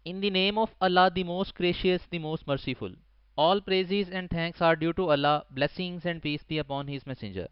In the name of Allah, the most gracious, the most merciful. All praises and thanks are due to Allah. Blessings and peace be upon His Messenger.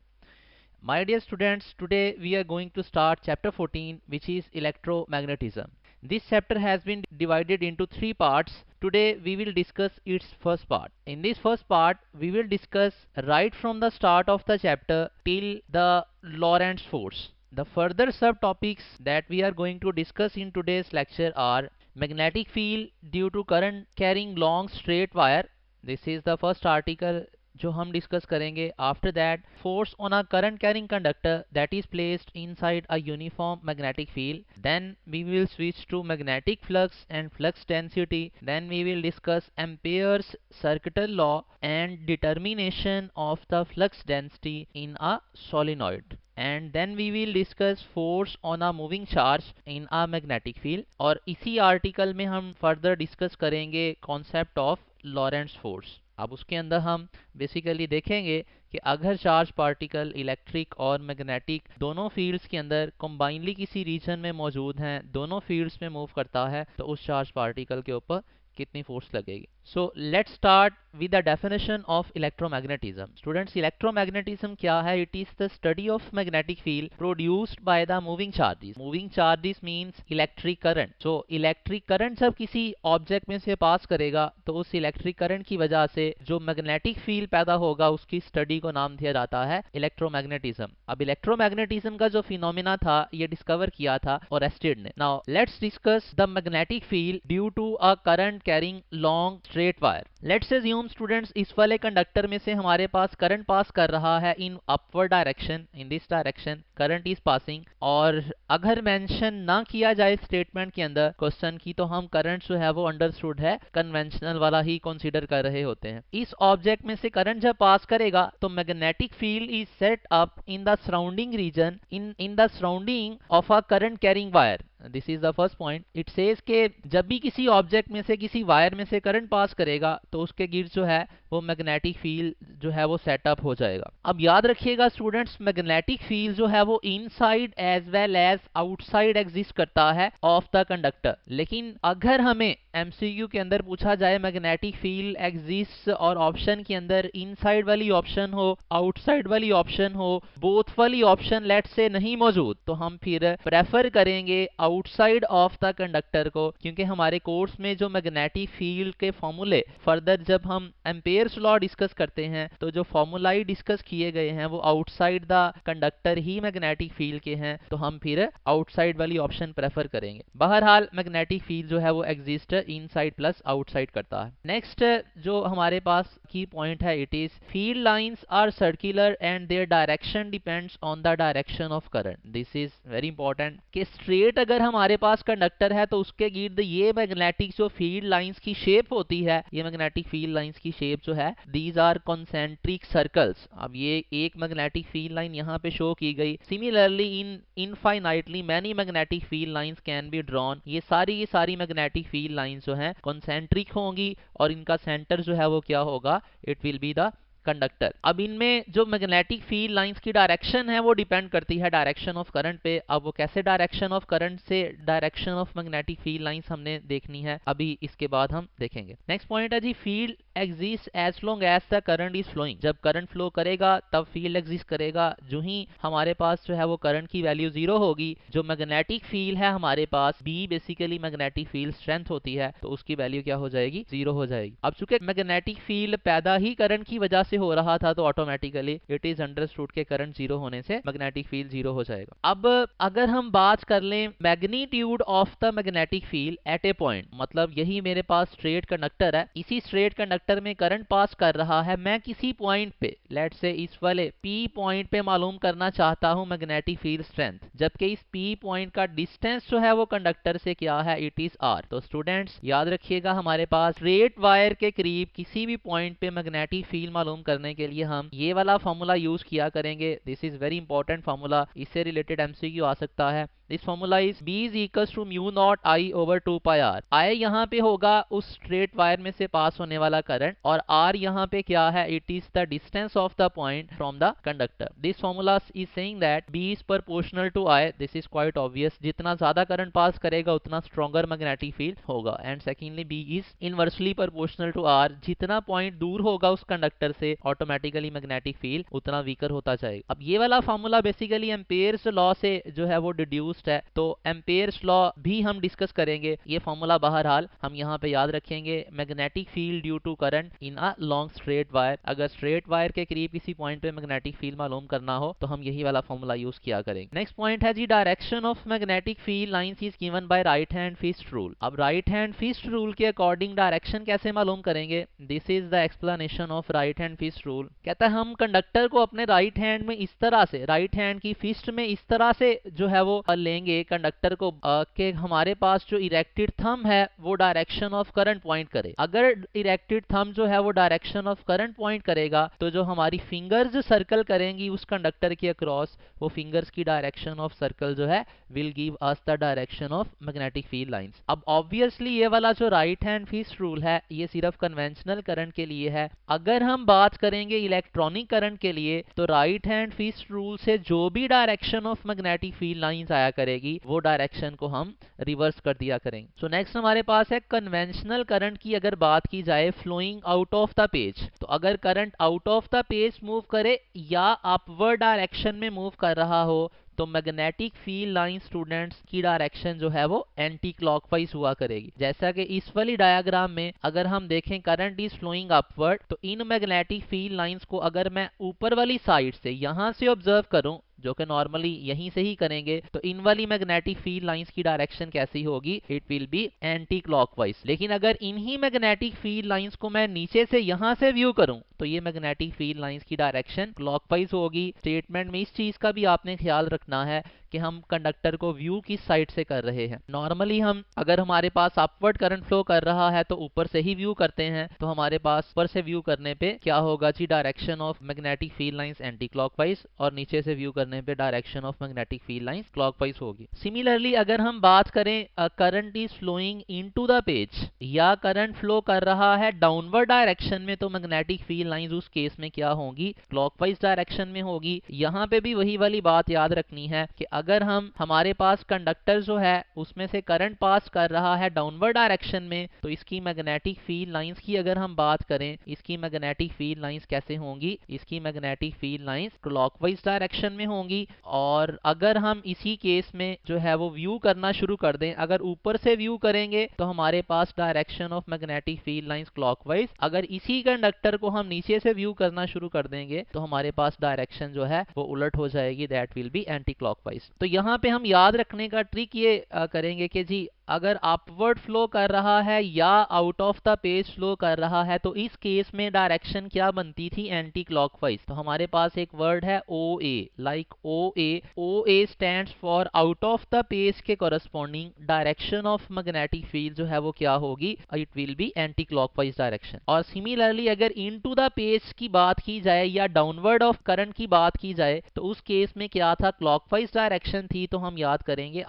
My dear students, today we are going to start chapter 14, which is electromagnetism. This chapter has been divided into three parts. Today we will discuss its first part. In this first part, we will discuss right from the start of the chapter till the Lorentz force. The further subtopics that we are going to discuss in today's lecture are magnetic field due to current carrying long straight wire. This is the first article जो हम discuss करेंगे. After that force on a current carrying conductor that is placed inside a uniform magnetic field. Then we will switch to magnetic flux and flux density. Then we will discuss Ampere's circuital law and determination of the flux density in a solenoid. And then we will discuss force on a moving charge in a magnetic field. और इसी article में हम further discuss करेंगे concept of लॉरेंट्ज force. अब उसके अंदर हम basically देखेंगे कि अगर चार्ज पार्टिकल इलेक्ट्रिक और मैग्नेटिक दोनों फील्ड्स के अंदर कंबाइनली किसी रीजन में मौजूद हैं, दोनों फील्ड्स में मूव करता है, तो उस चार्ज पार्टिकल के ऊपर कितनी फोर्स लगेगी. So let's start with the definition of electromagnetism. Students, electromagnetism क्या है? It is the study of magnetic field produced by the moving charges. Moving charges means electric current. So electric current जब किसी object में से पास करेगा तो उस electric current की वजह से जो मैग्नेटिक फील्ड पैदा होगा उसकी स्टडी को नाम दिया जाता है इलेक्ट्रोमैग्नेटिज्म. अब इलेक्ट्रोमैग्नेटिज्म का जो फिनोमिना था ये डिस्कवर किया था ओरेस्टेड ने. Now let's discuss the magnetic field due to a current carrying long straight wire. Let's assume students इस वाले कंडक्टर में से हमारे पास करंट पास कर रहा है इन upward direction. In this direction current is passing. और अगर मेंशन ना किया जाए स्टेटमेंट के अंदर क्वेश्चन की तो हम करंट जो है वो अंडरस्टूड है कन्वेंशनल वाला ही कंसीडर कर रहे होते हैं. इस ऑब्जेक्ट में से करंट जब पास करेगा तो magnetic field is set up in the surrounding reason in the surrounding of a current carrying wire. This is the first point. It says के जब भी किसी ऑब्जेक्ट में से किसी वायर में से करंट पास करेगा तो उसके गिर्द जो है वो मैग्नेटिक फील्ड जो है वो सेटअप हो जाएगा. अब याद रखिएगा स्टूडेंट्स, मैग्नेटिक फील्ड जो है वो inside as well as outside exist करता है ऑफ द कंडक्टर. लेकिन अगर हमें एमसीक्यू के अंदर पूछा जाए मैग्नेटिक फील्ड एग्जिस्ट और ऑप्शन के अंदर इनसाइड वाली ऑप्शन हो आउटसाइड वाली ऑप्शन हो, बोथ वाली ऑप्शन लेट से नहीं मौजूद, तो हम फिर प्रेफर करेंगे आउटसाइड ऑफ द कंडक्टर को. क्योंकि हमारे कोर्स में जो मैग्नेटिक फील्ड के फॉर्मूले फर्दर जब हम एम्पेयर्स लॉ डिस्कस करते हैं तो जो फॉर्मूलाई डिस्कस किए गए हैं वो outside the conductor he magnetic field के हैं, तो हम फिर आउटसाइड वाली ऑप्शन प्रेफर करेंगे. बहरहाल मैग्नेटिक फील्ड जो है वो एग्जिस्ट इनसाइड प्लस आउटसाइड करता है. नेक्स्ट जो हमारे पास की पॉइंट है, it is field lines are circular and their direction depends on the direction of current. This is very important कि स्ट्रेट अगर हमारे पास कंडक्टर है तो उसके गिर्द ये मैग्नेटिक जो फील्ड लाइंस की शेप होती है, ये मैग्नेटिक फील्ड लाइंस की शेप जो है दीज आर कॉन्सेंट्रिक सर्कल्स. अब ये एक मैग्नेटिक फील्ड लाइन यहाँ पे शो की गई. Similarly in infinitely many magnetic field lines can be drawn. ये सारी मैग्नेटिक फील्ड लाइंस जो हैं कॉन्सेंट्रिक होंगी और इनका सेंटर जो है वो क्या होगा, it will be the conductor. अब इनमें जो मैग्नेटिक फील्ड लाइंस की डायरेक्शन है वो डिपेंड करती है डायरेक्शन ऑफ करंट पे. अब वो कैसे डायरेक्शन ऑफ करंट से direction of magnetic field lines हमने देखनी है, अभी इसके बाद हम देखेंगे. नेक्स्ट पॉइंट है जी, field exist as long as the current is flowing. जब करंट फ्लो करेगा तब फील्ड एग्जिस्ट करेगा. जो ही हमारे पास जो है वो करंट की वैल्यू जीरो होगी, जो मैग्नेटिक फील्ड है हमारे पास B basically magnetic field strength होती है, तो उसकी वैल्यू क्या हो जाएगी, जीरो हो जाएगी. अब चूंकि मैग्नेटिक फील्ड पैदा ही करंट की वजह से हो रहा था तो ऑटोमेटिकली इट इज अंडरस्टूड के करंट जीरो होने से मैग्नेटिक फील्ड जीरो हो जाएगा. अब अगर हम बात कर लें magnitude of the magnetic field at A point, मतलब यही मेरे पास स्ट्रेट कंडक्टर है, इसी स्ट्रेट कंडक्टर में करंट पास कर रहा है, मैं किसी पॉइंट पे लेट्स से इस वाले पी पॉइंट पे मालूम करना चाहता हूं मैग्नेटिक फील्ड स्ट्रेंथ, जबकि इस पी पॉइंट का डिस्टेंस जो है वो कंडक्टर से क्या है, इट इज आर. तो स्टूडेंट्स याद रखिएगा हमारे पास स्ट्रेट वायर के करीब किसी भी पॉइंट पे मैग्नेटिक फील्ड मालूम करने के लिए हम ये वाला फॉर्मूला यूज किया करेंगे. This is very important formula. इससे रिलेटेड एमसीक्यू आ सकता है. This formula is B is equals to mu not I over 2 pi R। I यहाँ पे होगा उस स्ट्रेट वायर में से पास होने वाला करंट, और R यहाँ पे क्या है, it is the distance of the point from the conductor. This formula is saying that B is proportional to I। This is quite obvious, जितना ज्यादा करंट पास करेगा उतना स्ट्रॉन्गर मैग्नेटिक फील्ड होगा। And secondly B is inversely proportional to R। जितना point दूर होगा उस कंडक्टर से ऑटोमेटिकली मैग्नेटिक फील्ड उतना वीकर होता जाएगा। अब ये वाला फॉर्मूला बेसिकली एम्पेयर्स लॉ से जो है वो डिड्यूस्ड है, तो एम्पेयर्स लॉ भी हम डिस्कस करेंगे। ये फॉर्मूला बहरहाल हम यहाँ पे याद रखेंगे। Magnetic field due to current in a long straight wire, अगर स्ट्रेट वायर के करीब किसी पॉइंट पे मैग्नेटिक फील्ड मालूम करना हो तो हम यही वाला फॉर्मूला यूज किया करेंगे। नेक्स्ट पॉइंट है जी, direction of magnetic field lines is given by right hand fist rule. अब राइट हैंड फिस्ट रूल के अकॉर्डिंग डायरेक्शन कैसे मालूम करेंगे, this is the explanation of right hand fist rule. कहता है हम कंडक्टर को अपने राइट हैंड में इस तरह से, राइट हैंड की फिस्ट में इस तरह से जो है वो लेंगे कंडक्टर को कि हमारे पास जो इरेक्टेड थंब है वो डायरेक्शन ऑफ करंट पॉइंट करे। अगर इरेक्टेड थंब जो है वो डायरेक्शन ऑफ करंट पॉइंट करेगा तो जो हमारी फिंगर्स सर्कल करेंगी उस कंडक्टर के अक्रॉस, वो फिंगर्स की डायरेक्शन ऑफ सर्कल जो है will give us the direction of magnetic field lines. अब ऑब्वियसली ये वाला जो राइट हैंड फिस्ट रूल है ये सिर्फ कन्वेंशनल करंट के लिए है। अगर हम बात करेंगे इलेक्ट्रॉनिक करंट के लिए तो राइट हैंड फिस्ट रूल से जो भी direction of magnetic field lines आया करेगी वो डायरेक्शन को हम रिवर्स कर दिया करेंगे। सो नेक्स्ट हमारे पास है कन्वेंशनल करंट की अगर बात की जाए flowing out of the page, तो अगर current out of the page move करे या अपवर्ड डायरेक्शन में मूव कर रहा हो तो मैग्नेटिक फील्ड लाइन स्टूडेंट्स की डायरेक्शन जो है वो एंटी क्लॉकवाइज हुआ करेगी। जैसा कि इस वाली डायग्राम में अगर हम देखें करंट इज फ्लोइंग अपवर्ड, तो इन मैग्नेटिक फील्ड लाइंस को अगर मैं ऊपर वाली साइड से यहां से ऑब्जर्व करूं, जो कि नॉर्मली यहीं से ही करेंगे, तो इन वाली मैग्नेटिक फील्ड लाइंस की डायरेक्शन कैसी होगी, it will be anti clockwise. लेकिन अगर इन्हीं मैग्नेटिक फील्ड लाइंस को मैं नीचे से यहां से व्यू करूं तो ये मैग्नेटिक फील्ड लाइंस की डायरेक्शन क्लॉकवाइज होगी। स्टेटमेंट में इस चीज का भी आपने ख्याल रखना है कि हम कंडक्टर को व्यू किस साइड से कर रहे हैं। नॉर्मली हम अगर हमारे पास अपवर्ड करंट फ्लो कर रहा है तो ऊपर से ही व्यू करते हैं, तो हमारे पास ऊपर से व्यू करने पे क्या होगा जी, direction of magnetic field lines anti clockwise, और नीचे से व्यू करने पे direction of magnetic field lines clockwise होगी। सिमिलरली अगर हम बात करें current is flowing into the page या करंट फ्लो कर रहा है डाउनवर्ड डायरेक्शन में, तो मैग्नेटिक फील्ड लाइंस उस केस में क्या होंगी, क्लॉकवाइज डायरेक्शन में होगी। यहाँ पे भी वही वाली बात याद रखनी है कि अगर हमारे पास कंडक्टर जो है उसमें से करंट पास कर रहा है डाउनवर्ड डायरेक्शन में, तो इसकी मैग्नेटिक फील्ड लाइंस की अगर हम बात करें, इसकी मैग्नेटिक फील्ड लाइंस कैसे होंगी, इसकी magnetic field lines clockwise direction में होंगी। और अगर हम इसी केस में जो है वो व्यू करना शुरू कर दें, अगर ऊपर से व्यू करेंगे तो हमारे पास direction of magnetic field lines clockwise, अगर इसी कंडक्टर को हम नीचे से व्यू करना शुरू कर देंगे तो हमारे पास डायरेक्शन जो है वो उलट हो जाएगी, that will be anti clockwise. तो यहाँ पे हम याद रखने का ट्रिक ये करेंगे कि जी अगर अपवर्ड फ्लो कर रहा है या out of the page flow कर रहा है तो इस केस में डायरेक्शन क्या बनती थी, एंटी क्लॉकवाइज। तो हमारे पास एक वर्ड है OA, like OA stands for out of the page के corresponding direction of magnetic field जो है वो क्या होगी, it will be anti clockwise direction. और सिमिलरली अगर इनटू द पेज की बात की जाए या डाउनवर्ड ऑफ करंट की बात की जाए तो उस केस में क्या था, क्लॉकवाइज डायरेक्शन थी। तो हम याद करेंगे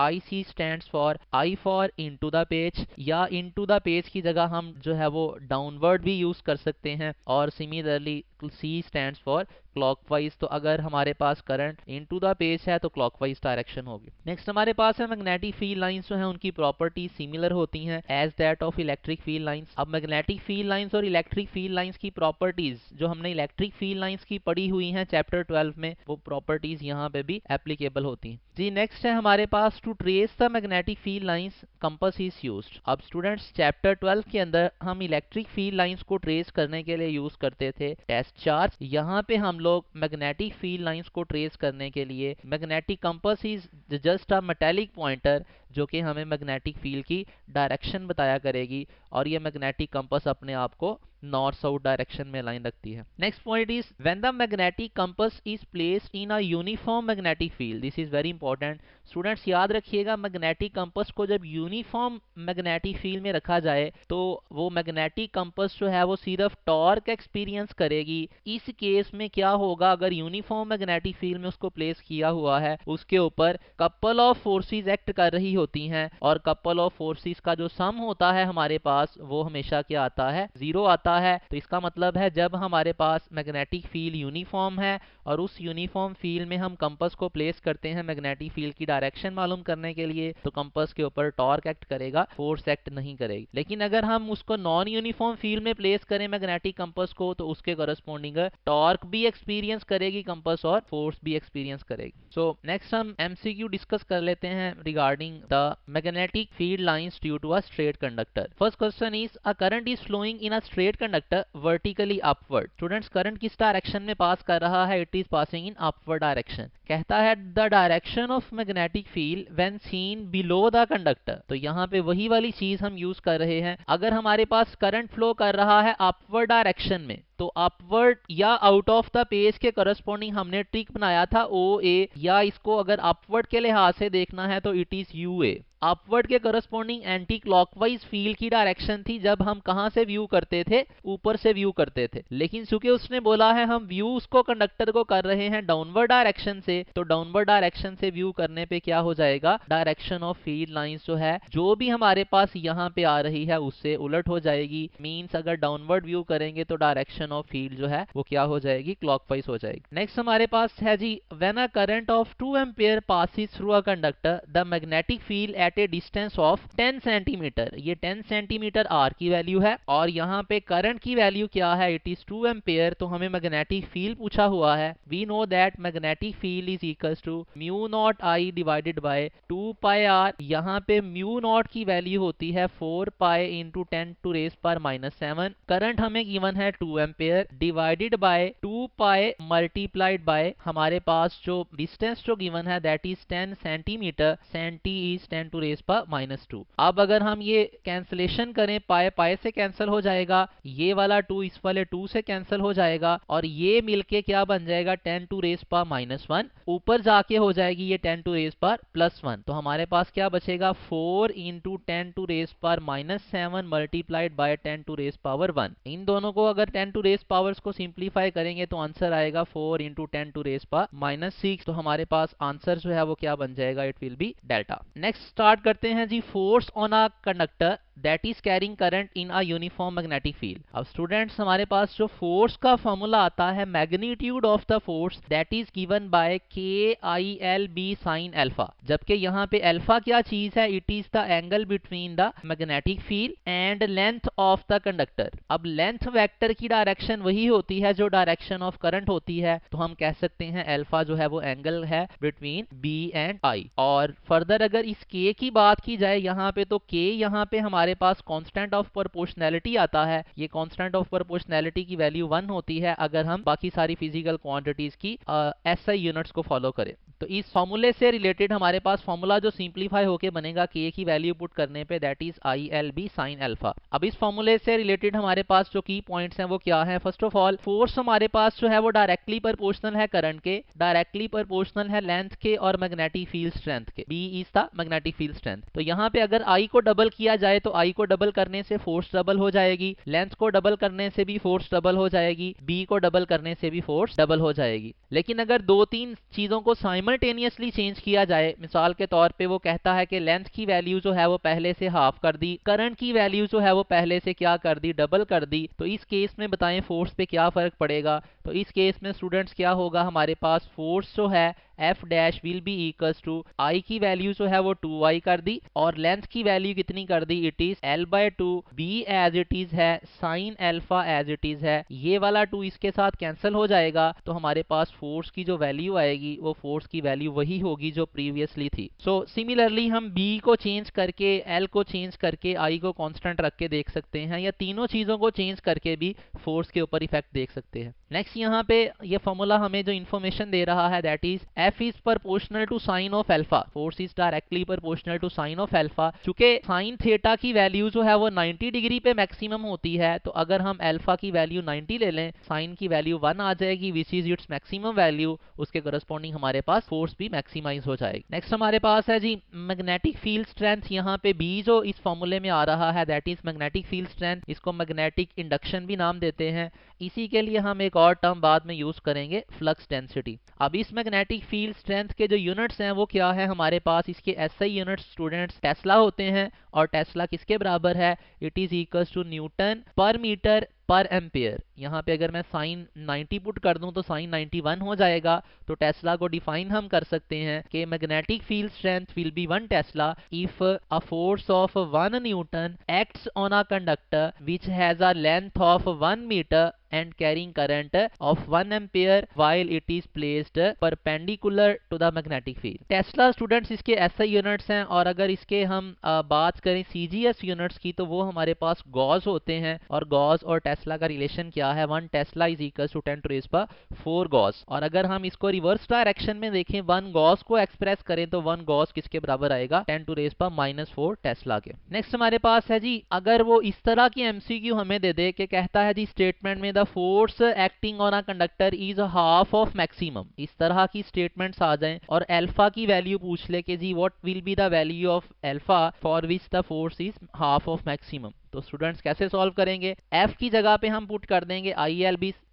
IC stands for I for into the page, या इनटू द पेज की जगह हम जो है वो डाउनवर्ड भी यूज कर सकते हैं। और similarly C stands for clockwise, तो अगर हमारे पास करंट इनटू द पेज है तो क्लॉकवाइज डायरेक्शन होगी। नेक्स्ट हमारे पास है मैग्नेटिक फील्ड लाइंस जो है उनकी प्रॉपर्टी सिमिलर होती हैं as that of electric field lines. अब मैग्नेटिक फील्ड लाइंस और इलेक्ट्रिक फील्ड लाइंस की प्रॉपर्टीज जो हमने इलेक्ट्रिक फील्ड लाइंस की पढ़ी हुई हैं चैप्टर 12 में, वो प्रॉपर्टीज यहाँ पे भी एप्लीकेबल होती हैं जी। नेक्स्ट है हमारे पास to trace the magnetic field lines compass is used. अब स्टूडेंट्स चैप्टर 12 के अंदर हम इलेक्ट्रिक फील्ड लाइंस को ट्रेस करने के लिए यूज करते थे टेस्ट चार्ज। यहाँ पे हम लोग मैग्नेटिक फील्ड लाइंस को ट्रेस करने के लिए magnetic compass is just a metallic pointer जो कि हमें मैग्नेटिक फील्ड की डायरेक्शन बताया करेगी, और ये मैग्नेटिक कंपास अपने आप को नॉर्थ साउथ डायरेक्शन में लाइन रखती है। Next point is when the magnetic compass is placed in a uniform magnetic field, this is very important. Students याद रखिएगा, मैग्नेटिक कंपास को जब यूनिफॉर्म मैग्नेटिक फील्ड में रखा जाए तो वो मैग्नेटिक कंपास जो है वो सिर्फ टॉर्क एक्सपीरियंस करेगी। इस केस में क्या होगा, अगर यूनिफॉर्म मैग्नेटिक फील्ड में उसको प्लेस किया हुआ है, उसके ऊपर कपल ऑफ फोर्सेस एक्ट कर रही होती हैं, और कपल ऑफ फोर्सेस का जो सम होता है हमारे पास वो हमेशा क्या आता है, जीरो आता है। तो इसका मतलब है जब हमारे पास मैग्नेटिक फील्ड यूनिफॉर्म है और उस यूनिफॉर्म फील्ड में हम कंपास को प्लेस करते हैं मैग्नेटिक फील्ड की डायरेक्शन मालूम करने के लिए, तो कंपास के ऊपर टॉर्क एक्ट करेगा, फोर्स एक्ट नहीं करेगी। लेकिन अगर हम उसको नॉन यूनिफॉर्म फील्ड में प्लेस करें मैग्नेटिक कंपास को, तो उसके करस्पॉन्डिंग टॉर्क भी एक्सपीरियंस करेगी कंपास और फोर्स भी एक्सपीरियंस करेगी। सो नेक्स्ट हम एमसीक्यू डिस्कस कर लेते हैं regarding the magnetic field lines due to a straight conductor. First question is a current is flowing in a straight conductor vertically upward. Students current किस direction में pass कर रहा है, it is passing in upward direction. कहता है the direction of magnetic field when seen below the conductor. तो यहाँ पे वही वाली चीज हम यूज कर रहे हैं। अगर हमारे पास करंट फ्लो कर रहा है अपवर्ड डायरेक्शन में, तो अपवर्ड या आउट ऑफ द पेज के करस्पॉन्डिंग हमने ट्रिक बनाया था ओ ए, या इसको अगर अपवर्ड के लिहाज से देखना है तो it is U A. Upward के करस्पॉन्डिंग एंटी क्लॉकवाइज फील्ड की डायरेक्शन थी जब हम कहां से व्यू करते थे, ऊपर से व्यू करते थे। लेकिन चूंकि उसने बोला है हम व्यू उसको कंडक्टर को कर रहे हैं डाउनवर्ड डायरेक्शन से, तो डाउनवर्ड डायरेक्शन से व्यू करने पे क्या हो जाएगा, डायरेक्शन ऑफ फील्ड लाइंस जो है जो भी हमारे पास यहाँ पे आ रही है उससे उलट हो जाएगी। मींस अगर डाउनवर्ड व्यू करेंगे तो डायरेक्शन ऑफ फील्ड जो है वो क्या हो जाएगी, क्लॉकवाइज हो जाएगी। नेक्स्ट हमारे पास है जी when a current of 2 ampere passes through a conductor the magnetic field at a distance of 10 centimetre. ये 10 सेंटीमीटर आर की वैल्यू है और यहाँ पे करंट की वैल्यू क्या है, इट इज 2 एम्पियर। तो हमें मैग्नेटिक फील्ड पूछा हुआ है। We know that magnetic field is equals to mu not I divided by 2 pi R. यहाँ पे म्यू नॉट की वैल्यू होती है 4 pi into 10 to raise power -7। Current हमें गिवन है 2 ampere divided by 2 pi multiplied by हमारे पास जो डिस्टेंस जो गिवन है that is 10 centimetre. Centi is 10 to raise power -2। अब अगर हम ये कैंसलेशन करें, पाए पाए से कैंसिल हो जाएगा, ये वाला 2 इस वाले 2 से कैंसिल हो जाएगा और ये मिलके क्या बन जाएगा, 10 टू रेस पर -1। ऊपर जाके हो जाएगी ये 10 टू रेस पर +1। तो हमारे पास क्या बचेगा, 4 into 10 to raise power -7 multiplied by 10 to raise power 1। इन दोनों को अगर 10 टू रेस पावर्स को सिंप्लीफाई करेंगे तो आंसर आएगा 4 इंटू 10 टू रेस पर -6। तो हमारे पास आंसर जो है वो क्या बन जाएगा, it will be delta. Next start करते हैं जी, force on a conductor that is carrying current in a uniform magnetic field. अब स्टूडेंट्स हमारे पास जो फोर्स का फॉर्मूला आता है, magnitude of the force that is given by KILB sine alpha. जबकि यहाँ पे अल्फा क्या चीज है, it is the angle between the magnetic field and length of the conductor. अब लेंथ वेक्टर की डायरेक्शन वही होती है जो डायरेक्शन ऑफ करंट होती है, तो हम कह सकते हैं अल्फा जो है वो एंगल है बिटवीन B एंड I। और फर्दर अगर इस K की बात की जाए यहाँ पे, तो K यहाँ पे हमारे पास कांस्टेंट ऑफ प्रोपोर्शनैलिटी आता है। ये कांस्टेंट ऑफ प्रोपोर्शनैलिटी की वैल्यू 1 होती है अगर हम बाकी सारी फिजिकल क्वांटिटीज की SI यूनिट्स को फॉलो करें। तो इस फॉर्मूले से रिलेटेड हमारे पास फॉर्मूला जो सिंप्लीफाई होके बनेगा K की वैल्यू पुट करने पे that is ILB sine alpha. अब इस फॉर्मूले से रिलेटेड हमारे पास जो की पॉइंट्स हैं वो क्या है, फर्स्ट ऑफ ऑल फोर्स हमारे पास जो है वो डायरेक्टली प्रोपोर्शनल है करंट के, डायरेक्टली प्रोपोर्शनल है लेंथ के और मैग्नेटिक फील्ड स्ट्रेंथ के। B is the magnetic field strength. तो यहाँ पे अगर I को डबल किया जाए तो I को डबल करने से फोर्स डबल हो जाएगी, लेंथ को डबल करने से भी फोर्स डबल हो जाएगी, B को डबल करने से भी फोर्स डबल हो जाएगी। लेकिन अगर 2-3 चीजों को साइमल्टेनियसली चेंज किया जाए, मिसाल के तौर पे वो कहता है कि लेंथ की वैल्यू जो है वो पहले से हाफ कर दी, करंट की वैल्यू जो है वो पहले से क्या कर दी, डबल कर दी, तो इस केस में बताएं फोर्स पे क्या फर्क पड़ेगा। तो इस केस में स्टूडेंट्स क्या होगा, हमारे पास फोर्स जो है F dash will be equals to I की वैल्यू जो है वो 2I कर दी और लेंथ की वैल्यू कितनी कर दी, it is L/2। B as it is है, sine alpha as it is है, ये वाला 2 इसके साथ कैंसिल हो जाएगा। तो हमारे पास फोर्स की जो वैल्यू आएगी वो फोर्स की वैल्यू वही होगी जो प्रीवियसली थी। सो सिमिलरली हम B को चेंज करके, L को चेंज करके, I को कांस्टेंट रख के देख सकते हैं, या तीनों चीजों को चेंज करके भी फोर्स के ऊपर इफेक्ट देख सकते हैं। नेक्स्ट यहाँ पे ये फॉर्मूला हमें जो इन्फॉर्मेशन दे रहा है that is F is proportional to sin of alpha, force is directly proportional to sin of alpha। चूंकि sin थीटा की वैल्यू जो है वो 90 डिग्री पे मैक्सिमम होती है, तो अगर हम अल्फा की वैल्यू 90 ले लें, sin की वैल्यू 1 आ जाएगी which is its maximum value, उसके करस्पॉन्डिंग हमारे पास फोर्स भी मैक्सिमाइज हो जाएगी। नेक्स्ट हमारे पास है जी मैग्नेटिक फील्ड स्ट्रेंथ। यहाँ पे बी जो इस फॉर्मूले में आ रहा है that is magnetic field strength, इसको मैग्नेटिक इंडक्शन भी नाम देते हैं। इसी के लिए हम एक और टर्म बाद में यूज करेंगे, फ्लक्स डेंसिटी। अब इस मैग्नेटिक फील्ड स्ट्रेंथ के जो यूनिट्स हैं वो क्या है हमारे पास, इसके एसआई यूनिट्स स्टूडेंट्स टेस्ला होते हैं, और टेस्ला किसके बराबर है, it is equals to newton per metre per ampere. यहाँ पे अगर मैं साइन 90 पुट कर दूं तो साइन 91 हो जाएगा। तो टेस्ला को डिफाइन हम कर सकते हैं कि magnetic field strength will be 1 tesla if a force of 1 newton acts on a conductor which has a length of 1 metre and carrying current of 1 ampere while it is placed perpendicular to the magnetic field। Tesla students इसके SI units हैं, और अगर इसके हम बात करें CGS units की तो वो हमारे पास गॉस होते हैं, और गॉस और टेस्ला का रिलेशन क्या है, 1 tesla is equal to 10 to raise पर 4 गॉस। और अगर हम इसको रिवर्स डायरेक्शन में देखें, 1 गॉस को एक्सप्रेस करें तो 1 गॉस किसके बराबर आएगा, 10 टू रेज पर -4 टेस्ला के। नेक्स्ट हमारे पास है जी, अगर वो इस तरह की MCQ हमें दे दे कि कहता है जी स्टेटमेंट में the force acting on a conductor is half of maximum, इस तरह की स्टेटमेंट्स आ जाएं, और अल्फा की वैल्यू पूछ ले कि जी what will be the value of alpha for which the force is half of maximum, तो स्टूडेंट्स कैसे सॉल्व करेंगे, F की जगह पे हम पुट कर देंगे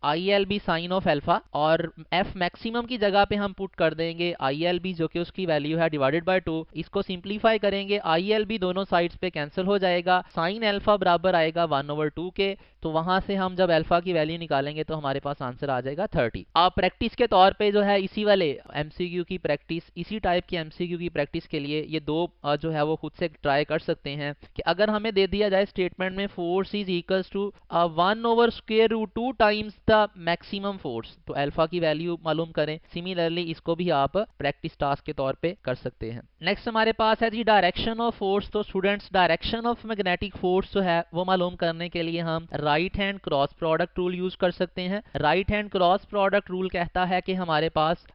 ILB साइन ऑफ अल्फा, और F मैक्सिमम की जगह पे हम पुट कर देंगे ILB जो कि उसकी वैल्यू है डिवाइडेड बाय 2। इसको सिंप्लीफाई करेंगे, ILB दोनों साइड्स पे कैंसिल हो जाएगा, साइन अल्फा बराबर आएगा 1/2 के। तो वहां से हम जब अल्फा की वैल्यू निकालेंगे तो हमारे पास आंसर आ जाएगा 30। आप प्रैक्टिस के तौर पे जो है इसी वाले MCQ की प्रैक्टिस, इसी टाइप की MCQ की प्रैक्टिस के लिए ये दो जो है वो खुद से ट्राई कर सकते हैं कि अगर हमें दे दिया जाए स्टेटमेंट में force is equals to 1/√2 times the maximum force, तो अल्फा की वैल्यू मालूम करें। सिमिलरली इसको भी आप प्रैक्टिस टास्क के तौर पे कर सकते हैं। नेक्स्ट हमारे पास है जी डायरेक्शन ऑफ फोर्स। तो students direction of magnetic force जो है वो मालूम करने के लिए हम right hand cross product rule use कर सकते हैं। Right hand cross product rule कहता है कि हमारे पास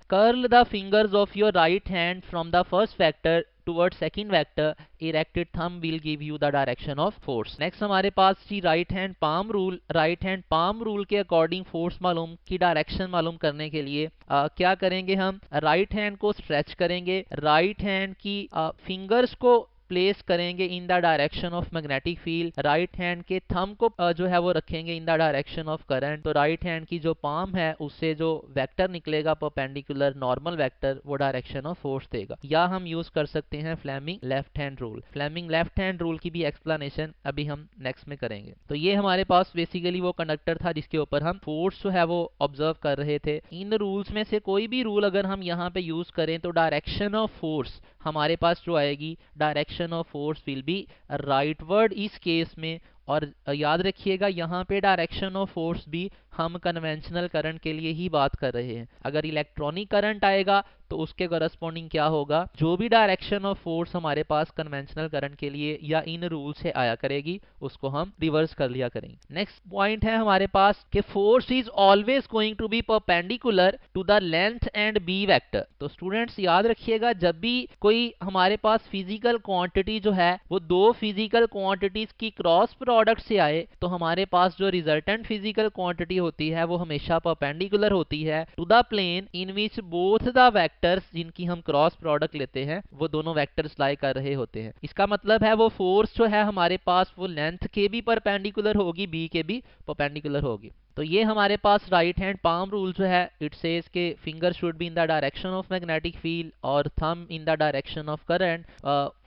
curl the fingers of your right hand from the first vector towards second vector, erected thumb will give you the direction of force। Next हमारे पास जी right hand palm rule. Right hand palm rule के according force मालूम की direction मालूम करने के लिए क्या करेंगे, हम राइट हैंड को स्ट्रेच करेंगे, राइट हैंड की फिंगर्स को प्लेस करेंगे in the direction of magnetic field, right hand के थंब को जो है वो रखेंगे in the direction of current. तो राइट हैंड की जो पाम है उससे जो वेक्टर निकलेगा परपेंडिकुलर नॉर्मल वेक्टर, वो डायरेक्शन ऑफ फोर्स देगा। या हम यूज कर सकते हैं Fleming left hand rule. Fleming left hand rule की भी एक्सप्लेनेशन अभी हम नेक्स्ट में करेंगे। तो ये हमारे पास बेसिकली वो कंडक्टर था जिसके ऊपर हम फोर्स जो है वो ऑब्जर्व कर रहे थे। इन रूल्स में से कोई भी रूल अगर हम यहाँ पे यूज करें तो डायरेक्शन ऑफ फोर्स हमारे पास जो आएगी, direction of force will be rightward इस केस में। और याद रखिएगा यहाँ पे डायरेक्शन ऑफ फोर्स भी हम कन्वेंशनल करंट के लिए ही बात कर रहे हैं। अगर इलेक्ट्रॉनिक करंट आएगा तो उसके करस्पॉन्डिंग क्या होगा, जो भी डायरेक्शन ऑफ फोर्स हमारे पास कन्वेंशनल करंट के लिए या इन रूल से आया करेगी उसको हम रिवर्स कर लिया करेंगे। नेक्स्ट पॉइंट है हमारे पास कि force is always going to be perpendicular to the length and B vector. तो स्टूडेंट्स याद रखिएगा जब भी कोई हमारे पास फिजिकल क्वांटिटी जो है वो दो फिजिकल क्वांटिटीज की क्रॉस प्रोडक्ट से आए तो हमारे पास जो रिजल्टेंट फिजिकल क्वांटिटी होती है वो हमेशा परपेंडिकुलर होती है to the plane in which both the vectors जिनकी हम क्रॉस प्रोडक्ट लेते हैं वो दोनों वेक्टर्स लाई कर रहे होते हैं। इसका मतलब है वो फोर्स जो है हमारे पास वो लेंथ के भी परपेंडिकुलर होगी, बी के भी परपेंडिकुलर होगी। तो ये हमारे पास राइट हैंड पाम रूल जो है इट सेज के finger should be in the direction of magnetic field और thumb in the direction of current.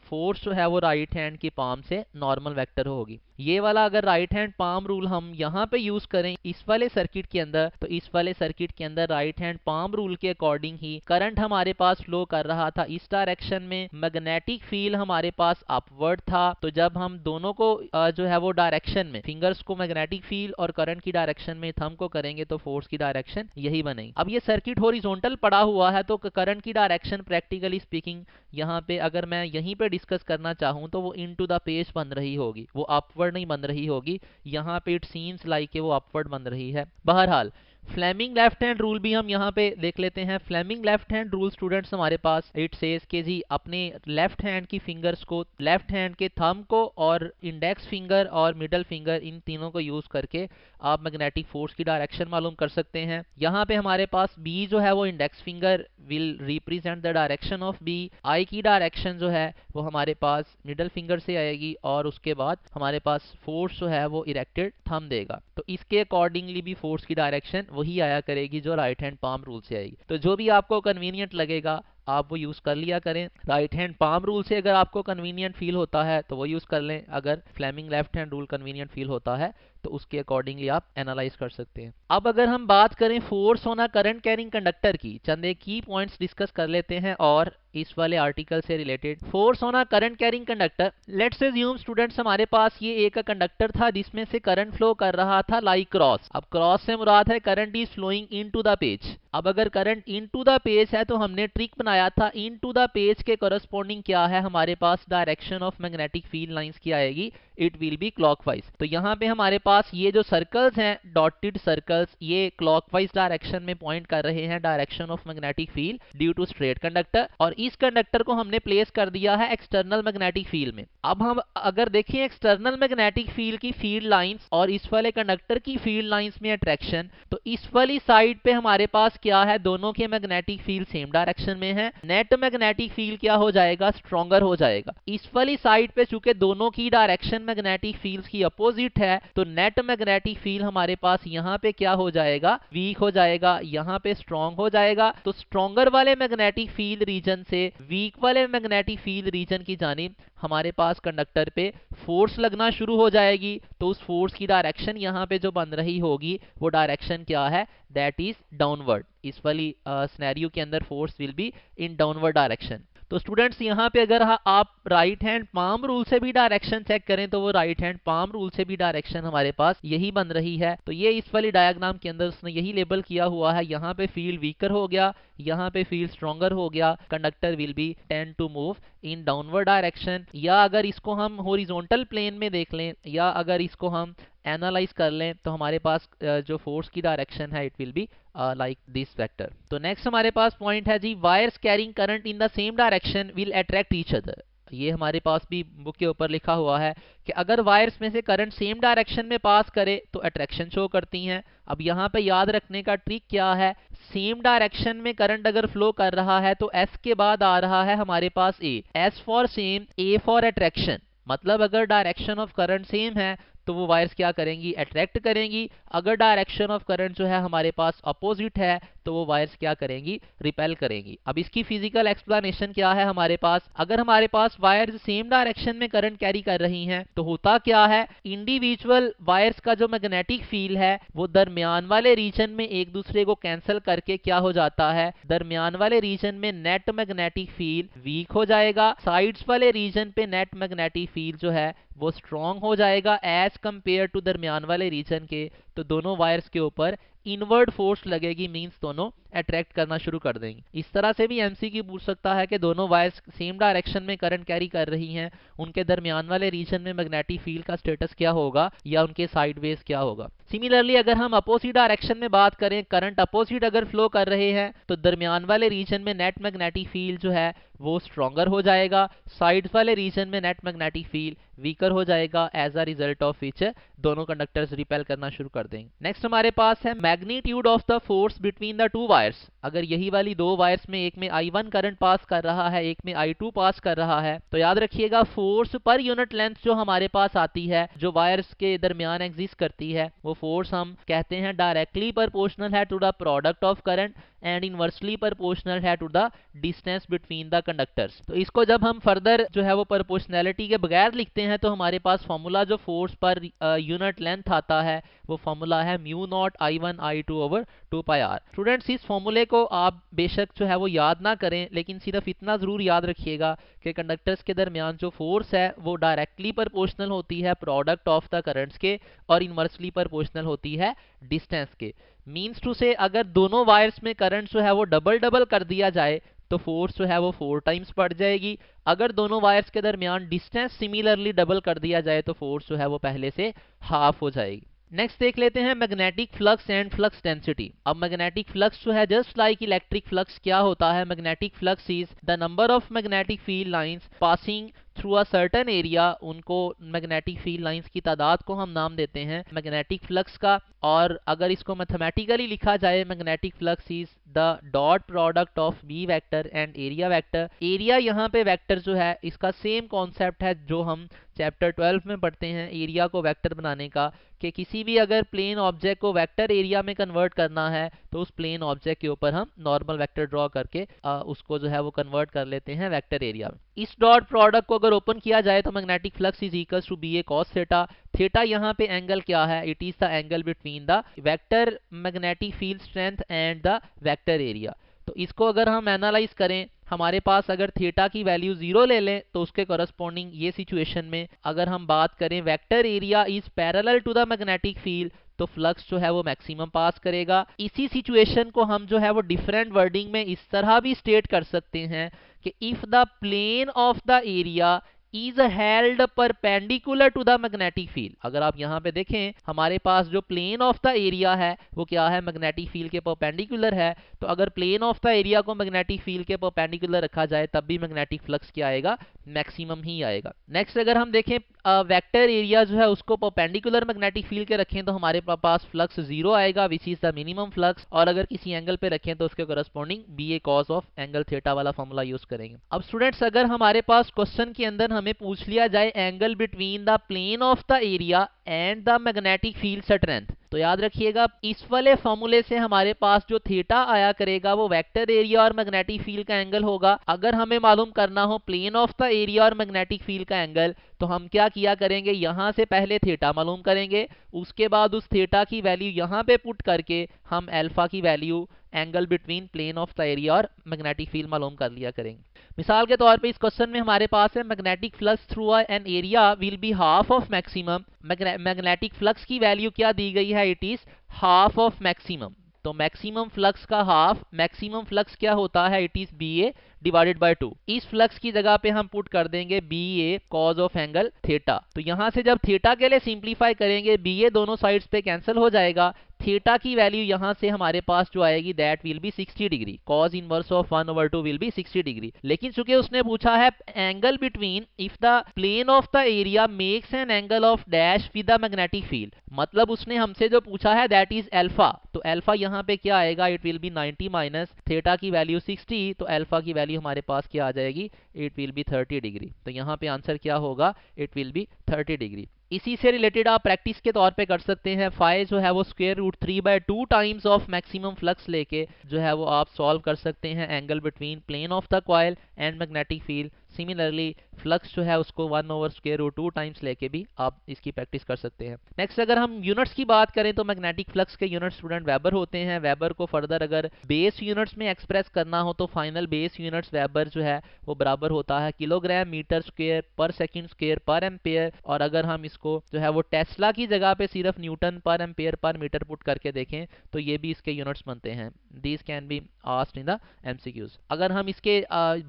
Force जो है वो राइट हैंड की पाम से नॉर्मल वेक्टर होगी। ये वाला अगर राइट हैंड पाम रूल हम यहाँ पे यूज करें इस वाले सर्किट के अंदर, तो इस वाले सर्किट के अंदर राइट हैंड पाम रूल के अकॉर्डिंग ही करंट हमारे पास फ्लो कर रहा था इस डायरेक्शन में, मैग्नेटिक फील्ड हमारे पास अपवर्ड था। तो जब हम दोनों को जो है वो डायरेक्शन में, फिंगर्स को मैग्नेटिक फील्ड और करंट की डायरेक्शन में थंब को करेंगे तो फोर्स की डायरेक्शन यही बनेगी। अब ये सर्किट हॉरिजॉन्टल पड़ा हुआ है तो करंट की डायरेक्शन प्रैक्टिकली स्पीकिंग यहाँ पे अगर मैं यहीं पे डिस्कस करना चाहूँ तो वो इनटू द पेज बन रही होगी, वो अपवर्ड नहीं बन रही होगी। यहाँ पे इट सीम्स लाइक वो अपवर्ड बन रही है। बहरहाल फ्लेमिंग लेफ्ट हैंड रूल भी हम यहाँ पे देख लेते हैं। Fleming left hand rule students हमारे पास इट सेज के जी अपने लेफ्ट हैंड की फिंगर्स को, लेफ्ट हैंड के थंब को और इंडेक्स फिंगर और मिडल फिंगर, इन तीनों को यूज करके आप मैग्नेटिक फोर्स की डायरेक्शन मालूम कर सकते हैं। यहाँ पे हमारे पास बी जो है वो index finger will represent the direction of B, I की डायरेक्शन जो है वो हमारे पास मिडल फिंगर से आएगी और उसके बाद हमारे पास फोर्स जो है वो इरेक्टेड थंब देगा। तो इसके अकॉर्डिंगली भी फोर्स की डायरेक्शन वही आया करेगी जो राइट हैंड पाम रूल से आएगी। तो जो भी आपको कन्वीनियंट लगेगा आप वो यूज़ कर लिया करें। राइट हैंड पाम रूल से अगर आपको कन्वीनियंट फील होता है तो वो यूज़ कर लें, अगर Fleming left hand rule convenient feel होता है तो उसके अकॉर्डिंगली आप एनालाइज कर सकते हैं। अब अगर हम बात करें force on a current carrying conductor की, चंद एक की पॉइंट्स डिस्कस कर लेते हैं और इस वाले आर्टिकल से related. Force on a current carrying conductor, let's assume students हमारे पास ये एक कंडक्टर था जिसमें से करंट फ्लो कर रहा था लाइक क्रॉस। अब क्रॉस से मुराद है current is flowing into the page. अब अगर करंट इनटू द पेज है तो हमने ट्रिक बनाया था, इनटू द पेज के करस्पॉन्डिंग क्या है हमारे पास direction of magnetic field lines की आएगी, इट विल बी क्लॉकवाइज। तो यहाँ पे हमारे पास ये जो सर्कल्स हैं, डॉटेड सर्कल्स, ये क्लॉकवाइज डायरेक्शन में पॉइंट कर रहे हैं direction of magnetic field due to straight conductor, और इस कंडक्टर को हमने प्लेस कर दिया है एक्सटर्नल मैग्नेटिक फील्ड में। अब हम अगर देखें एक्सटर्नल मैग्नेटिक फील्ड की फील्ड लाइंस और इस वाले कंडक्टर की फील्ड लाइंस में अट्रैक्शन, तो इस वाली साइड पे हमारे पास क्या है, दोनों के मैग्नेटिक फील्ड सेम डायरेक्शन में है। नेट मैग्नेटिक फील्ड क्या हो जाएगा, स्ट्रॉन्गर हो जाएगा। इस वाली साइड पे चूंकि दोनों की डायरेक्शन मैग्नेटिक फील्ड की अपोजिट है तो नेट मैग्नेटिक फील्ड हमारे पास यहाँ पे क्या हो जाएगा, वीक हो जाएगा, यहाँ पे स्ट्रॉन्ग हो जाएगा। तो स्ट्रॉन्गर वाले मैग्नेटिक फील्ड रीजन से वीक वाले मैग्नेटिक फील्ड रीजन की जानिब हमारे पास कंडक्टर पे फोर्स लगना शुरू हो जाएगी। तो उस फोर्स की डायरेक्शन यहाँ पे जो बन रही होगी वो डायरेक्शन क्या है, दैट इज डाउनवर्ड। इस वाली सिनेरियो के अंदर force will be in downward direction. तो स्टूडेंट्स यहाँ पे अगर आप राइट हैंड पाम रूल से भी डायरेक्शन चेक करें तो वो राइट हैंड पाम रूल से भी डायरेक्शन हमारे पास यही बन रही है। तो ये इस वाली डायग्राम के अंदर उसने यही लेबल किया हुआ है, यहाँ पे फील्ड वीकर हो गया, यहाँ पे फील्ड स्ट्रॉन्गर हो गया, conductor will be tend to move in downward direction. या अगर इसको हम हॉरिजॉन्टल प्लेन में देख लें या अगर इसको हम एनालाइज कर लें तो हमारे पास जो फोर्स की डायरेक्शन है it will be like this vector. तो नेक्स्ट हमारे पास पॉइंट है जी, wires carrying current in the same direction will attract each other. ये हमारे पास भी बुक के ऊपर लिखा हुआ है कि अगर वायर्स में से करंट सेम डायरेक्शन में पास करे तो अट्रैक्शन शो करती हैं। अब यहाँ पे याद रखने का ट्रिक क्या है, सेम डायरेक्शन में करंट अगर फ्लो कर रहा है तो एस के बाद आ रहा है हमारे पास A, S for same, A for attraction. मतलब अगर डायरेक्शन ऑफ करंट सेम है तो वो वायर्स क्या करेंगी, अट्रैक्ट करेंगी। अगर डायरेक्शन ऑफ करंट जो है हमारे पास अपोजिट है तो वो वायर्स क्या करेंगी, रिपेल करेंगी। अब इसकी फिजिकल एक्सप्लेनेशन क्या है हमारे पास, अगर हमारे पास वायर्स सेम डायरेक्शन में करंट कैरी कर रही हैं तो होता क्या है, इंडिविजुअल वायर्स का जो मैग्नेटिक फील्ड है वो दरमियान वाले रीजन में एक दूसरे को कैंसिल करके क्या हो जाता है, दरमियान वाले रीजन में नेट मैग्नेटिक फील्ड वीक हो जाएगा, साइड्स वाले रीजन पे नेट मैग्नेटिक फील्ड जो है वो स्ट्रॉन्ग हो जाएगा एज कंपेयर टू दरमियान वाले रीजन के। तो दोनों वायर्स के ऊपर इनवर्ड फोर्स लगेगी, मींस दोनों अट्रैक्ट करना शुरू कर देंगे। इस तरह से भी एमसीक्यू पूछ सकता है कि दोनों वायर्स सेम डायरेक्शन में करंट कैरी कर रही हैं, उनके दरमियान वाले रीजन में मैग्नेटिक फील्ड का स्टेटस क्या होगा या उनके साइडवेज क्या होगा। सिमिलरली अगर हम अपोजिट डायरेक्शन में बात करें, करंट अपोजिट अगर फ्लो कर रहे हैं तो दरमियान वाले रीजन में नेट मैग्नेटिक फील्ड जो है वो स्ट्रॉन्गर हो जाएगा, साइड वाले रीजन में नेट मैग्नेटिक फील्ड वीकर हो जाएगा, as a result of which दोनों कंडक्टर्स रिपेल करना शुरू कर देंगे। नेक्स्ट हमारे पास है magnitude of the force between the two wires. अगर यही वाली दो वायर्स में एक में I1 करंट पास कर रहा है, एक में I2 पास कर रहा है, तो याद रखिएगा फोर्स पर यूनिट लेंथ जो हमारे पास आती है, जो वायर्स के दरमियान एग्जिस्ट करती है, वो फोर्स हम कहते हैं डायरेक्टली प्रोपोर्शनल है to the product of current and inversely proportional है to the distance between the conductors. तो इसको जब हम फर्दर जो है वो प्रोपोर्शनैलिटी के बगैर लिखते हैं तो हमारे पास फॉर्मूला जो फोर्स पर यूनिट लेंथ आता है वो फॉर्मूला है mu not I1 I2 over 2πr। Students इस फॉर्मूले को आप बेशक जो है वो याद ना करें, लेकिन सिर्फ इतना जरूर याद रखिएगा कि कंडक्टर्स के दरमियान जो फोर्स है वो डायरेक्टली प्रोपोर्शनल होती है प्रोडक्ट ऑफ द करंट्स के और इनवर्सली प्रोपोर्शनल होती है डिस्टेंस के। मीन्स टू से अगर दोनों वायर्स में करंट जो है वो डबल डबल कर दिया जाए तो फोर्स जो है वो 4 टाइम्स बढ़ जाएगी। अगर दोनों वायर्स के दरमियान डिस्टेंस सिमिलरली डबल कर दिया जाए तो फोर्स जो है वो पहले से हाफ हो जाएगी। नेक्स्ट देख लेते हैं magnetic flux and flux density. अब मैग्नेटिक फ्लक्स जो है जस्ट लाइक इलेक्ट्रिक फ्लक्स क्या होता है, magnetic flux is the number of magnetic field lines passing through a certain area. उनको मैग्नेटिक फील्ड लाइंस की तादाद को हम नाम देते हैं मैग्नेटिक फ्लक्स का। और अगर इसको मैथमेटिकली लिखा जाए, magnetic flux is the dot product of B vector and area vector. Area यहाँ पे वेक्टर जो है इसका सेम कॉन्सेप्ट है जो हम चैप्टर 12 में पढ़ते हैं एरिया को वेक्टर बनाने का, कि किसी भी अगर प्लेन ऑब्जेक्ट को वेक्टर एरिया में कन्वर्ट करना है तो उस प्लेन ऑब्जेक्ट के ऊपर हम नॉर्मल वेक्टर ड्रॉ करके उसको जो है वो कन्वर्ट कर लेते हैं वेक्टर एरिया में। इस डॉट प्रोडक्ट को अगर ओपन किया जाए तो magnetic flux is equals to B A cos theta. Theta यहाँ पे एंगल क्या है, it is the angle between the vector magnetic field strength and the vector area. तो इसको अगर हम एनालाइज करें, हमारे पास अगर थीटा की वैल्यू 0 ले लें तो उसके करस्पॉन्डिंग ये सिचुएशन में अगर हम बात करें vector area is parallel to the magnetic field, तो फ्लक्स जो है वो मैक्सिमम पास करेगा। इसी सिचुएशन को हम जो है वो डिफरेंट वर्डिंग में इस तरह भी स्टेट कर सकते हैं कि if the plane of the area is held perpendicular to the magnetic field. अगर आप यहाँ पे देखें हमारे पास जो प्लेन ऑफ द एरिया है वो क्या है, मैग्नेटिक फील्ड के परपेंडिकुलर है। तो अगर प्लेन ऑफ द एरिया को मैग्नेटिक फील्ड के परपेंडिकुलर रखा जाए तब भी मैग्नेटिक फ्लक्स क्या आएगा, मैक्सिमम ही आएगा। नेक्स्ट अगर हम देखें वेक्टर एरिया जो है उसको परपेंडिकुलर मैग्नेटिक फील्ड के रखें तो हमारे पास फ्लक्स 0 आएगा which is the minimum flux. और अगर किसी एंगल पे रखें तो उसके corresponding B A cos of angle theta वाला फॉर्मूला यूज करेंगे। अब स्टूडेंट्स अगर हमारे पास क्वेश्चन के अंदर हमें पूछ लिया जाए angle between the plane of the area and the magnetic field strength, तो याद रखिएगा इस वाले फॉर्मूले से हमारे पास जो थीटा आया करेगा वो वेक्टर एरिया और मैग्नेटिक फील्ड का एंगल होगा। अगर हमें मालूम करना हो प्लेन ऑफ द एरिया और मैग्नेटिक फील्ड का एंगल तो हम क्या किया करेंगे, यहां से पहले थीटा मालूम करेंगे, उसके बाद उस थीटा की वैल्यू यहां पे पुट करके हम अल्फा की value angle between plane of the area और मैग्नेटिक फील्ड मालूम कर लिया करेंगे। मिसाल के तौर पे इस क्वेश्चन में हमारे पास है magnetic flux through an area will be half of maximum. Magnetic flux की वैल्यू क्या दी गई है, it is half of maximum. तो मैक्सिमम फ्लक्स का हाफ, मैक्सिमम फ्लक्स क्या होता है, it is B A divided by 2। इस फ्लक्स की जगह पे हम पुट कर देंगे B A cos of angle theta. तो यहां से जब थीटा के लिए सिंप्लीफाई करेंगे बी ए दोनों साइड्स पे कैंसिल हो जाएगा। थीटा की वैल्यू यहां से हमारे पास जो आएगी that will be 60 degree, cos inverse of 1/2 will be 60 degree. लेकिन चूंकि उसने पूछा है angle between if the plane of the area makes an angle of dash with the magnetic field, मतलब उसने हमसे जो पूछा है दैट इज अल्फा। तो अल्फा यहाँ पे क्या आएगा, it will be 90 minus theta की वैल्यू 60, तो अल्फा की वैल्यू हमारे पास क्या आ जाएगी, इट विल बी 30 डिग्री। तो यहाँ पे आंसर क्या होगा, इट विल बी 30 डिग्री। इसी से रिलेटेड आप प्रैक्टिस के तौर पे कर सकते हैं, फाई जो है वो √3/2 टाइम्स ऑफ मैक्सिमम फ्लक्स लेके जो है वो आप सॉल्व कर सकते हैं angle between plane of the coil and magnetic field. Similarly flux जो है उसको 1/√2 टाइम्स लेके भी आप इसकी प्रैक्टिस कर सकते हैं। नेक्स्ट अगर हम यूनिट्स की बात करें तो मैग्नेटिक फ्लक्स के यूनिट स्टूडेंट वेबर होते हैं। वेबर को फर्दर अगर बेस यूनिट्स में एक्सप्रेस करना हो तो फाइनल बेस यूनिट्स वेबर जो है वो बराबर होता है किलोग्राम मीटर स्क्वायर पर सेकंड स्क्वायर पर एम्पेयर। और अगर हम इसको जो है वो टेस्ला की जगह पे सिर्फ Newton per ampere per metre put करके देखें तो ये भी इसके यूनिट्स बनते हैं। These can be asked in the MCQs. अगर हम इसके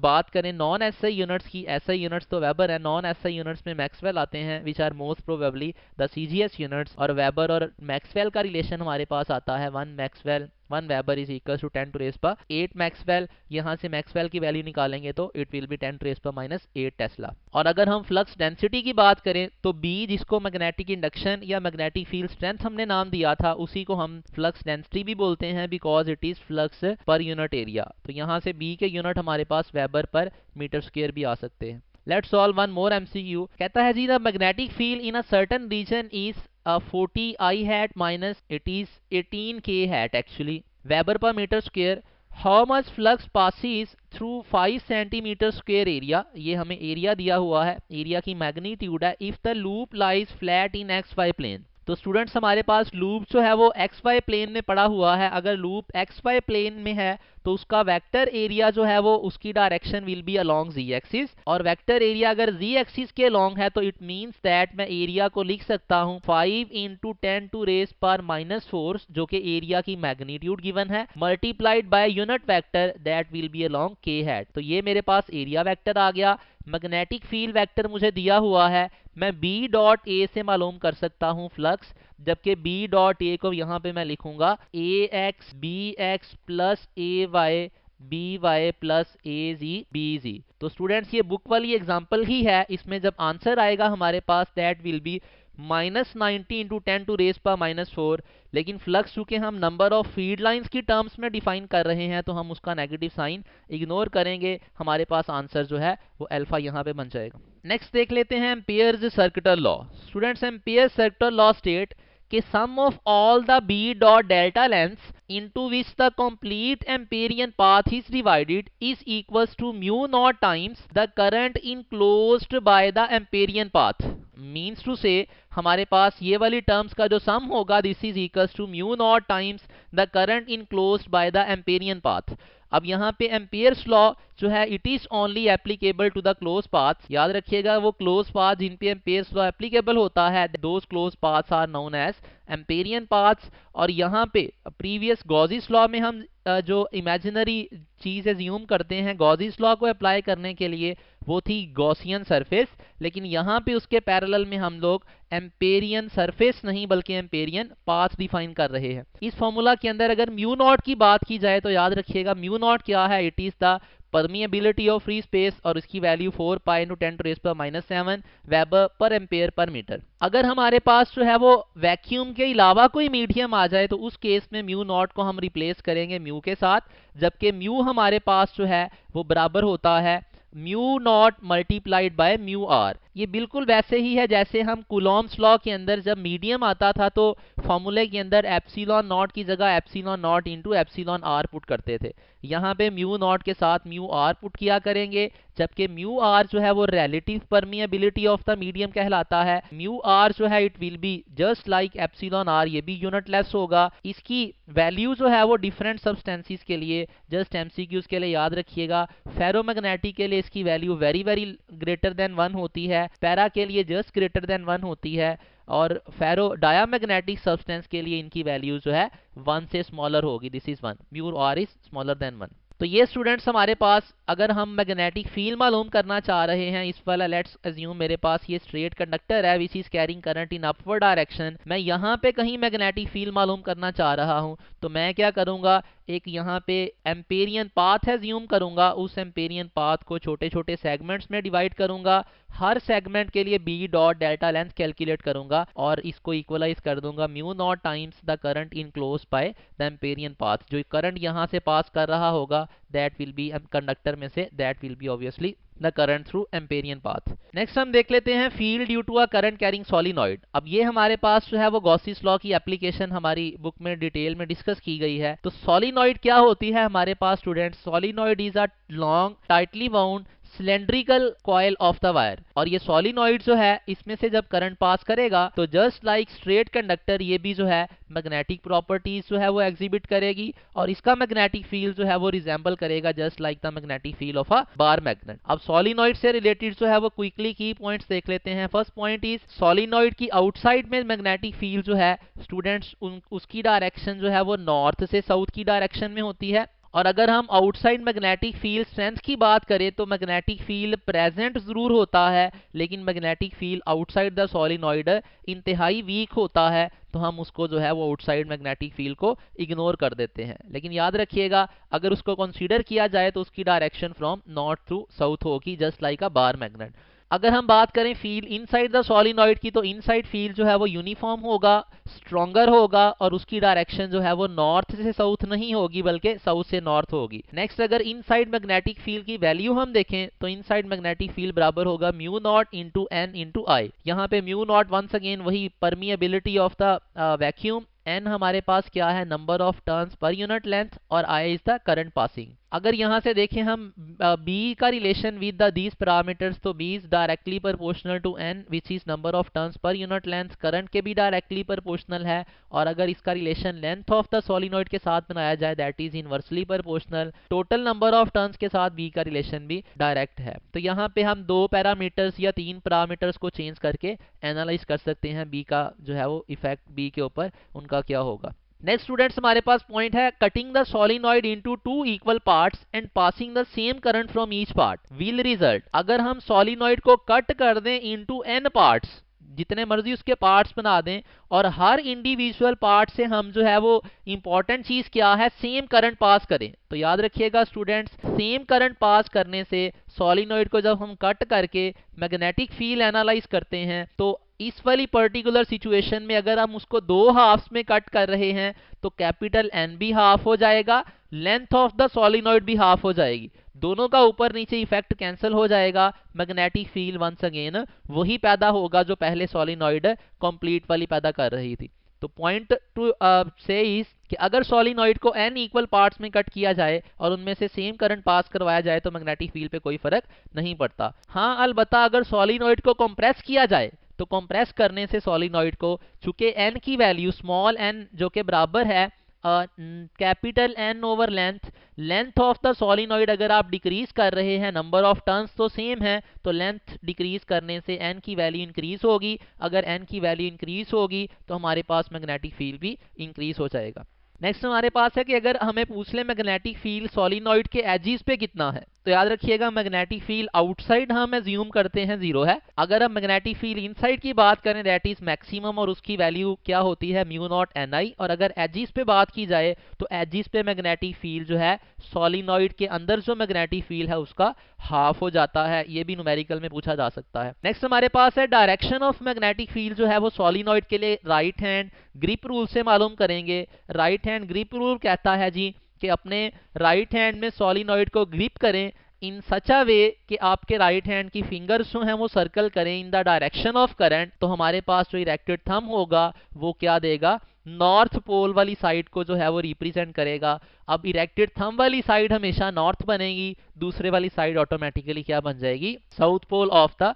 बात करें नॉन एसआई यूनिट्स की, एसआई यूनिट्स तो वेबर है, नॉन एसआई यूनिट्स में मैक्सवेल आते हैं which are most probably the CGS units. और वेबर और मैक्सवेल का रिलेशन हमारे पास आता है 1 weber is equal to 10⁻8 maxwell. यहाँ से मैक्सवेल की वैल्यू निकालेंगे तो इट विल बी 10⁻⁻8 टेस्ला। और अगर हम फ्लक्स डेंसिटी की बात करें तो बी जिसको मैग्नेटिक इंडक्शन या मैग्नेटिक फील्ड स्ट्रेंथ हमने नाम दिया था उसी को हम फ्लक्स डेंसिटी भी बोलते हैं because it is flux per unit area. तो यहाँ से बी के यूनिट हमारे पास वेबर पर मीटर स्क्वायर भी आ सकते हैं। Let's solve one more MCQ. कहता है जी the magnetic field in a certain region is 40 I hat minus it is 18 K hat actually Weber per meter square. How much flux passes through 5 centimeter square area? ये हमें area दिया हुआ है, area की magnitude है if the loop lies flat in XY plane। तो students हमारे पास loop जो है वो XY प्लेन में पड़ा हुआ है। अगर लूप XY प्लेन में है तो उसका वेक्टर एरिया जो है वो उसकी direction will be along Z axis, और वेक्टर एरिया अगर Z एक्सिस के अलोंग है तो इट मींस दैट मैं एरिया को लिख सकता हूँ 5 × 10⁻⁻⁴ जो कि एरिया की मैग्नीट्यूड गिवन है, multiplied by unit vector that will B along K hat. तो ये मेरे पास एरिया वेक्टर आ गया। मैग्नेटिक फील्ड वेक्टर मुझे दिया हुआ है, मैं B डॉट A से मालूम कर सकता हूँ फ्लक्स। जबकि बी डॉट ए को यहाँ पे मैं लिखूंगा ए एक्स बी एक्स प्लस ए वाई बी वाई प्लस ए जी बी जी। तो स्टूडेंट्स ये बुक वाली एग्जाम्पल ही है, इसमें जब आंसर आएगा हमारे पास that will be -90 into 10 to raise पर -4, लेकिन फ्लक्स चूंकि हम नंबर ऑफ फीड लाइंस की टर्म्स में डिफाइन कर रहे हैं तो हम उसका नेगेटिव साइन इग्नोर करेंगे, हमारे पास आंसर जो है वो अल्फा यहाँ पे बन जाएगा। नेक्स्ट देख लेते हैं amperes circuital law. Students amperes circuital law state कि sum of all the b dot delta lengths into which the complete Amperian path is divided is equals to mu naught times the current enclosed by the Amperian path। Means to say हमारे पास ये वाली terms का जो sum होगा this is equals to mu naught times the current enclosed by the Amperian path. अब यहाँ पे Ampere's law जो है it is only applicable to the close path. याद रखिएगा वो क्लोज पाथ जिन पे एम्पियर्स लॉ एप्लीकेबल होता है those close paths are known as Amperian paths. और यहाँ पे प्रीवियस गॉसिस लॉ में हम जो इमेजिनरी चीज एज्यूम करते हैं गॉसिस लॉ को अप्लाई करने के लिए वो थी गॉसियन सरफेस, लेकिन यहाँ पे उसके पैरेलल में हम लोग एम्पेरियन सरफेस नहीं बल्कि एम्पेरियन पाथ डिफाइन कर रहे हैं। इस फॉर्मूला के अंदर अगर म्यू नॉट की बात की जाए तो याद रखिएगा म्यू नॉट क्या है, it is the permeability of free space और इसकी value 4 pi into 10 to raise पर -7 weber per ampere per metre. अगर हमारे पास जो है वो वैक्यूम के अलावा कोई मीडियम आ जाए तो उस केस में म्यू नॉट को हम रिप्लेस करेंगे म्यू के साथ, जबकि म्यू हमारे पास जो है वो बराबर होता है mu naught multiplied by mu r. ये बिल्कुल वैसे ही है जैसे हम कुलॉम्स लॉ के अंदर जब मीडियम आता था तो फॉर्मूले के अंदर एप्सिलॉन नॉट की जगह epsilon naught into epsilon r put करते थे। यहाँ पे म्यू नॉट के साथ म्यू आर पुट किया करेंगे, जबकि म्यू आर जो है वो relative permeability of the medium कहलाता है। म्यू आर जो है it will be just like epsilon r, ये भी यूनिटलेस होगा। इसकी वैल्यू जो है वो डिफरेंट सब्सटेंसेस के लिए जस्ट एमसीक्यूज के लिए याद रखिएगा। फेरोमैग्नेटिक के लिए इसकी value very very greater than 1 होती है, पैरा के लिए जस्ट ग्रेटर देन 1 होती है, और फेरो डायामैग्नेटिक सब्सटेंस के लिए इनकी वैल्यू जो है 1 से स्मॉलर होगी। This is 1, mu r is smaller than 1। तो ये स्टूडेंट्स हमारे पास अगर हम मैग्नेटिक फील्ड मालूम करना चाह रहे हैं इस वाला लेट्स अज्यूम मेरे पास ये स्ट्रेट कंडक्टर है which is carrying current in upward direction, मैं यहाँ पे कहीं मैग्नेटिक फील्ड मालूम करना चाह रहा हूँ तो मैं क्या करूँगा, एक यहाँ पे एम्पेरियन पाथ एज्यूम करूँगा, उस एम्पेरियन पाथ को छोटे छोटे सेगमेंट्स में डिवाइड करूँगा, हर सेगमेंट के लिए B dot delta length calculate करूँगा और इसको इक्वलाइज कर दूंगा mu naught times the current enclosed by the Amperian path. जो करंट यहाँ से पास कर रहा होगा दैट विल बी कंडक्टर में से that will be obviously the current through Amperian path. Next हम देख लेते हैं field due to a current carrying solenoid. अब ये हमारे पास जो है वो गॉसिस लॉ की एप्लीकेशन हमारी बुक में डिटेल में डिस्कस की गई है। तो सॉलिनॉइड क्या होती है हमारे पास student, solenoid is a long tightly bound cylindrical coil of the wire, और ये सॉलिनॉइड जो है इसमें से जब करंट पास करेगा तो जस्ट लाइक स्ट्रेट कंडक्टर ये भी जो है मैग्नेटिक प्रॉपर्टीज जो है वो एग्जिबिट करेगी और इसका मैग्नेटिक फील्ड जो है वो रिजेंबल करेगा just like the magnetic field of a bar magnet. अब सॉलिनॉइड से रिलेटेड जो है वो क्विकली की पॉइंट्स देख लेते हैं। फर्स्ट पॉइंट इज सॉलिनॉइड की आउटसाइड में मैग्नेटिक फील्ड जो है स्टूडेंट्स उसकी डायरेक्शन जो है वो नॉर्थ से साउथ की डायरेक्शन में होती है। और अगर हम आउटसाइड मैग्नेटिक फील्ड स्ट्रेंथ की बात करें तो मैग्नेटिक फील्ड प्रेजेंट जरूर होता है लेकिन magnetic field outside the solenoid इंतहाई वीक होता है, तो हम उसको जो है वो आउटसाइड मैग्नेटिक फील्ड को इग्नोर कर देते हैं। लेकिन याद रखिएगा अगर उसको कंसीडर किया जाए तो उसकी direction from north to south होगी just like a bar magnet. अगर हम बात करें फील्ड इनसाइड द सॉलिनॉइड की तो इनसाइड फील्ड जो है वो यूनिफॉर्म होगा, स्ट्रॉन्गर होगा और उसकी डायरेक्शन जो है वो नॉर्थ से साउथ नहीं होगी बल्कि साउथ से नॉर्थ होगी। नेक्स्ट अगर इनसाइड मैग्नेटिक फील्ड की वैल्यू हम देखें तो इनसाइड मैग्नेटिक फील्ड बराबर होगा mu not into N into I. यहाँ पे म्यू नॉट वंस अगेन वही permeability of the vacuum, N हमारे पास क्या है number of turns per unit length और I is the current passing. अगर यहाँ से देखें हम बी का relation with the these parameters तो B is directly proportional to N which is number of turns per unit length, current के भी डायरेक्टली प्रोपोर्शनल है। और अगर इसका relation length of the solenoid के साथ बनाया जाए that is inversely proportional, total number of turns के साथ बी का रिलेशन भी डायरेक्ट है। तो यहाँ पे हम 2 पैरामीटर्स या 3 पैरामीटर्स को चेंज करके एनालाइज कर सकते हैं बी का जो है वो इफेक्ट बी के ऊपर उनका क्या होगा। नेक्स्ट स्टूडेंट्स हमारे पास पॉइंट है cutting the solenoid into 2 equal parts and passing the same current from each part will result. अगर हम सॉलिनॉइड को कट कर दें इनटू n पार्ट्स जितने मर्जी उसके पार्ट्स बना दें, और हर इंडिविजुअल पार्ट से हम जो है वो इंपॉर्टेंट चीज क्या है, सेम करंट पास करें। तो याद रखिएगा स्टूडेंट्स, सेम करंट पास करने से सोलिनॉइड को जब हम कट करके मैग्नेटिक फील्ड एनालाइज करते हैं, तो इस वाली पर्टिकुलर सिचुएशन में अगर हम उसको दो हाफ्स में कट कर रहे हैं तो कैपिटल एन भी हाफ हो जाएगा, लेंथ ऑफ द सोलिनॉइड भी हाफ हो जाएगी, दोनों का ऊपर नीचे इफेक्ट कैंसिल हो जाएगा, मैग्नेटिक फील्ड वंस अगेन वही पैदा होगा जो पहले सोलिनॉइड कंप्लीट वाली पैदा कर रही थी। तो पॉइंट टू से इज कि अगर सोलिनॉइड को n इक्वल पार्ट्स में कट किया जाए और उनमें से सेम करंट पास करवाया जाए तो मैग्नेटिक फील्ड पे कोई फर्क नहीं पड़ता। हाँ अलबत्ता अगर सोलिनॉइड को कंप्रेस किया जाए तो कंप्रेस करने से सोलिनॉइड को, चूंकि n की वैल्यू स्मॉल n जो के बराबर है capital N over length, length of the solenoid अगर आप डिक्रीज कर रहे हैं, नंबर ऑफ टर्न्स तो सेम है, तो लेंथ डिक्रीज करने से n की वैल्यू इंक्रीज होगी, अगर n की वैल्यू इंक्रीज होगी तो हमारे पास मैग्नेटिक फील्ड भी इंक्रीज हो जाएगा। नेक्स्ट हमारे पास है कि अगर हमें पूछ ले मैग्नेटिक फील्ड सोलिनॉइड के एजिस पे कितना है, तो याद रखिएगा मैग्नेटिक फील्ड आउटसाइड हम एज्यूम करते हैं 0 है। अगर हम मैग्नेटिक फील्ड इनसाइड की बात करें दैट इज मैक्सिमम, और उसकी वैल्यू क्या होती है म्यू नॉट ni, और अगर एजिस पे बात की जाए तो एजिस पे मैग्नेटिक फील्ड जो है सोलिनॉइड के अंदर जो मैग्नेटिक फील्ड है उसका हाफ हो जाता है, ये भी न्यूमेरिकल में पूछा जा सकता है। नेक्स्ट हमारे पास है डायरेक्शन ऑफ मैग्नेटिक फील्ड जो है वो सोलिनॉइड के लिए राइट हैंड ग्रिप रूल से मालूम करेंगे। राइट हैंड ग्रिप रूल कहता है जी कि अपने राइट हैंड में सोलिनॉइड को ग्रिप करें इन सच अ वे कि आपके राइट हैंड की फिंगर्स जो हैं वो सर्कल करें इन द डायरेक्शन ऑफ करंट, तो हमारे पास जो इरेक्टेड थंब होगा वो क्या देगा, नॉर्थ पोल वाली साइड को जो है वो रिप्रेजेंट करेगा। अब इरेक्टेड थंब वाली साइड हमेशा नॉर्थ बनेगी, दूसरे वाली साइड ऑटोमेटिकली क्या बन जाएगी, south pole of the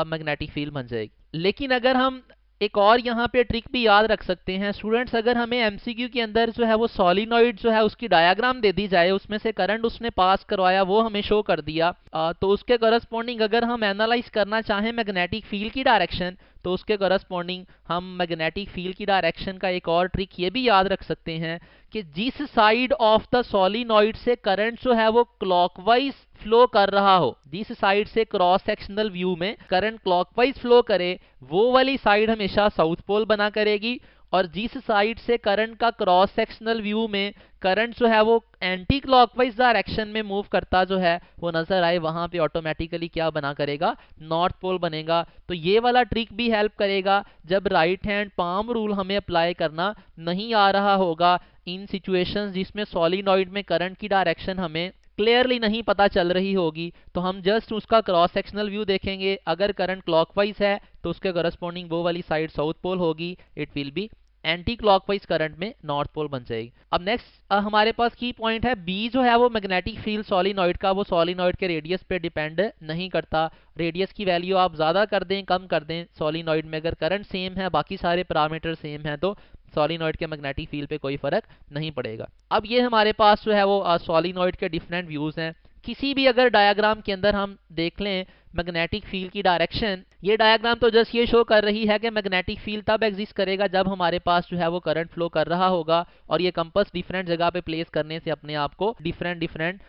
magnetic field बन जाएगी। लेकिन अगर हम एक और यहाँ पे ट्रिक भी याद रख सकते हैं स्टूडेंट्स, अगर हमें एमसीक्यू के अंदर जो है वो सोलिनॉइड जो है उसकी डायग्राम दे दी जाए, उसमें से करंट उसने पास करवाया वो हमें शो कर दिया, तो उसके करस्पॉन्डिंग अगर हम एनालाइज करना चाहें मैग्नेटिक फील्ड की डायरेक्शन, तो उसके करस्पॉन्डिंग हम मैग्नेटिक फील्ड की डायरेक्शन का एक और ट्रिक ये भी याद रख सकते हैं कि जिस साइड ऑफ द सोलिनॉइड से करंट जो है वो क्लॉकवाइज फ्लो कर रहा हो, जिस साइड से क्रॉस सेक्शनल व्यू में करंट क्लॉकवाइज फ्लो करे वो वाली साइड हमेशा साउथ पोल बना करेगी, और जिस साइड से करंट का क्रॉस सेक्शनल व्यू में करंट जो है वो एंटी क्लॉकवाइज डायरेक्शन में मूव करता जो है वो नजर आए, वहां पे ऑटोमेटिकली क्या बना करेगा, नॉर्थ पोल बनेगा। तो ये वाला ट्रिक भी हेल्प करेगा जब राइट हैंड पाम रूल हमें अप्लाई करना नहीं आ रहा होगा इन सिचुएशंस जिसमें सोलिनॉइड में करंट की डायरेक्शन हमें क्लियरली नहीं पता चल रही होगी, तो हम जस्ट उसका क्रॉस सेक्शनल व्यू देखेंगे, अगर करंट क्लॉकवाइज है तो उसके करस्पॉन्डिंग वो वाली साइड साउथ पोल होगी, it will be anti clockwise current में नॉर्थ पोल बन जाएगी। अब नेक्स्ट हमारे पास की पॉइंट है बी जो है वो मैग्नेटिक फील्ड सोलिनॉइड का, वो सोलिनॉइड के रेडियस पे डिपेंड नहीं करता, रेडियस की वैल्यू आप ज्यादा कर दें कम कर दें, सोलिनॉइड में अगर करंट सेम है बाकी सारे पैरामीटर सेम है तो सोलिनॉइड के मैग्नेटिक फील्ड पे कोई फर्क नहीं पड़ेगा। अब ये हमारे पास जो है वो सोलिनॉइड के डिफरेंट व्यूज हैं। किसी भी अगर डायग्राम के अंदर हम देख लें मैग्नेटिक फील्ड की डायरेक्शन, ये डायग्राम तो जस्ट ये शो कर रही है कि मैग्नेटिक फील्ड तब एग्जिस्ट करेगा जब हमारे पास जो है वो करंट फ्लो कर रहा होगा, और ये कंपास डिफरेंट जगह पे प्लेस करने से अपने आप को डिफरेंट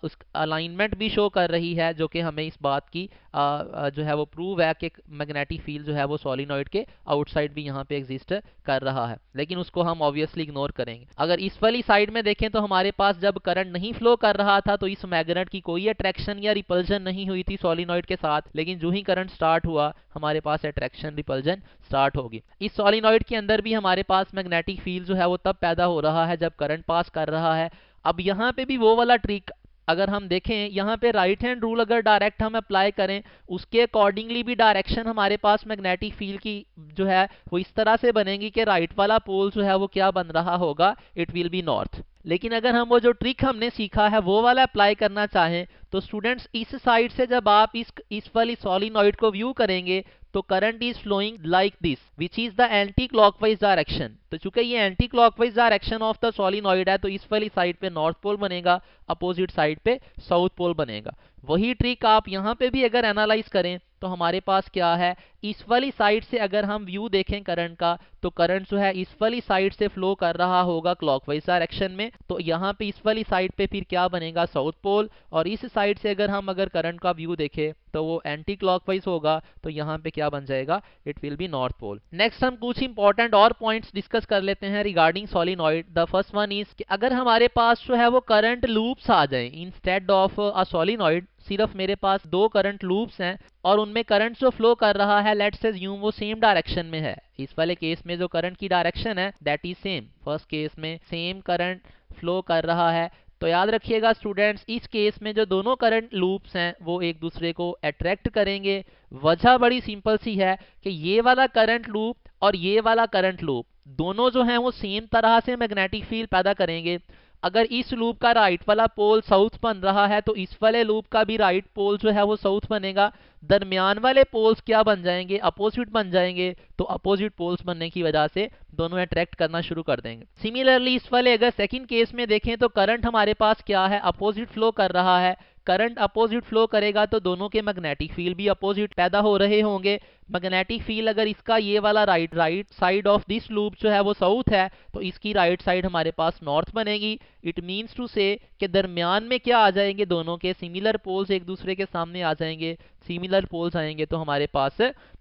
उस अलाइनमेंट भी शो कर रही है, जो कि हमें इस बात की जो है वो प्रूव है कि मैग्नेटिक फील्ड जो है वो सोलिनॉइड के आउटसाइड भी यहाँ पे एग्जिस्ट कर रहा है, लेकिन उसको हम ऑब्वियसली इग्नोर करेंगे। अगर इस वाली साइड में देखें तो हमारे पास जब करंट नहीं फ्लो कर रहा था तो इस मैग्नेट की कोई अट्रैक्शन या रिपल्जन नहीं हुई थी सोलिनॉइड के साथ, लेकिन जो ही करंट स्टार्ट हुआ हमारे पास अट्रैक्शन रिपल्जन स्टार्ट होगी। इस सोलिनॉइड के अंदर भी हमारे पास मैग्नेटिक फील्ड जो है वो तब पैदा हो रहा है जब करंट पास कर रहा है। अब यहाँ पे भी वो वाला ट्रिक अगर हम देखें, यहाँ पे राइट हैंड रूल अगर डायरेक्ट हम अप्लाई करें उसके अकॉर्डिंगली भी डायरेक्शन हमारे पास मैग्नेटिक फील्ड की जो है वो इस तरह से बनेगी कि राइट वाला पोल जो है वो क्या बन रहा होगा, इट विल बी नॉर्थ। लेकिन अगर हम वो जो ट्रिक हमने सीखा है वो वाला अप्लाई करना चाहें तो स्टूडेंट्स इस साइड से जब आप इस वाली सोलिनॉइड को व्यू करेंगे तो current is flowing like this which is the anti clockwise direction. तो चूंकि ये anti clockwise direction of the solenoid है तो इस वाली साइड पे नॉर्थ पोल बनेगा, अपोजिट साइड पे साउथ पोल बनेगा। वही ट्रिक आप यहाँ पे भी अगर एनालाइज करें तो हमारे पास क्या है, इस वाली साइड से अगर हम व्यू देखें करंट का, तो करंट जो है इस वाली साइड से फ्लो कर रहा होगा क्लॉकवाइज डायरेक्शन में। तो यहाँ पे इस वाली साइड पे फिर क्या बनेगा, साउथ पोल। और इस साइड से अगर करंट का व्यू देखें तो वो एंटी क्लॉकवाइज होगा, तो यहाँ पे क्या बन जाएगा, it will be north pole. Next हम कुछ इंपॉर्टेंट और पॉइंट्स डिस्कस कर लेते हैं regarding solenoid. The first one is कि अगर हमारे पास जो है वो करंट लूप्स आ जाएं इंस्टेड ऑफ अ सोलिनॉइड, सिर्फ मेरे पास 2 करंट लूप्स हैं और उनमें करंट जो फ्लो कर रहा है लेट्स अज्यूम वो सेम डायरेक्शन में है। इस वाले केस में जो करंट की डायरेक्शन है that is same, first case में सेम करंट फ्लो कर रहा है। तो याद रखिएगा स्टूडेंट्स, इस केस में जो दोनों करंट लूप्स हैं वो एक दूसरे को अट्रैक्ट करेंगे। वजह बड़ी सिंपल सी है कि ये वाला करंट लूप और ये वाला करंट लूप दोनों जो हैं वो सेम तरह से मैग्नेटिक फील्ड पैदा करेंगे। अगर इस लूप का राइट वाला पोल साउथ बन रहा है तो इस वाले लूप का भी राइट पोल जो है वो साउथ बनेगा। दरमियान वाले पोल्स क्या बन जाएंगे, अपोजिट बन जाएंगे। तो अपोजिट पोल्स बनने की वजह से दोनों अट्रैक्ट करना शुरू कर देंगे। सिमिलरली इस वाले अगर सेकंड केस में देखें तो करंट हमारे पास क्या है, अपोजिट फ्लो कर रहा है। करंट अपोजिट फ्लो करेगा तो दोनों के मैग्नेटिक फील्ड भी अपोजिट पैदा हो रहे होंगे। मैग्नेटिक फील्ड अगर इसका ये वाला right side of this loop जो है वो साउथ है तो इसकी राइट साइड हमारे पास नॉर्थ बनेगी। इट मीन्स टू से कि दरमियान में क्या आ जाएंगे, दोनों के सिमिलर पोल्स एक दूसरे के सामने आ जाएंगे। सिमिलर पोल्स आएंगे तो हमारे पास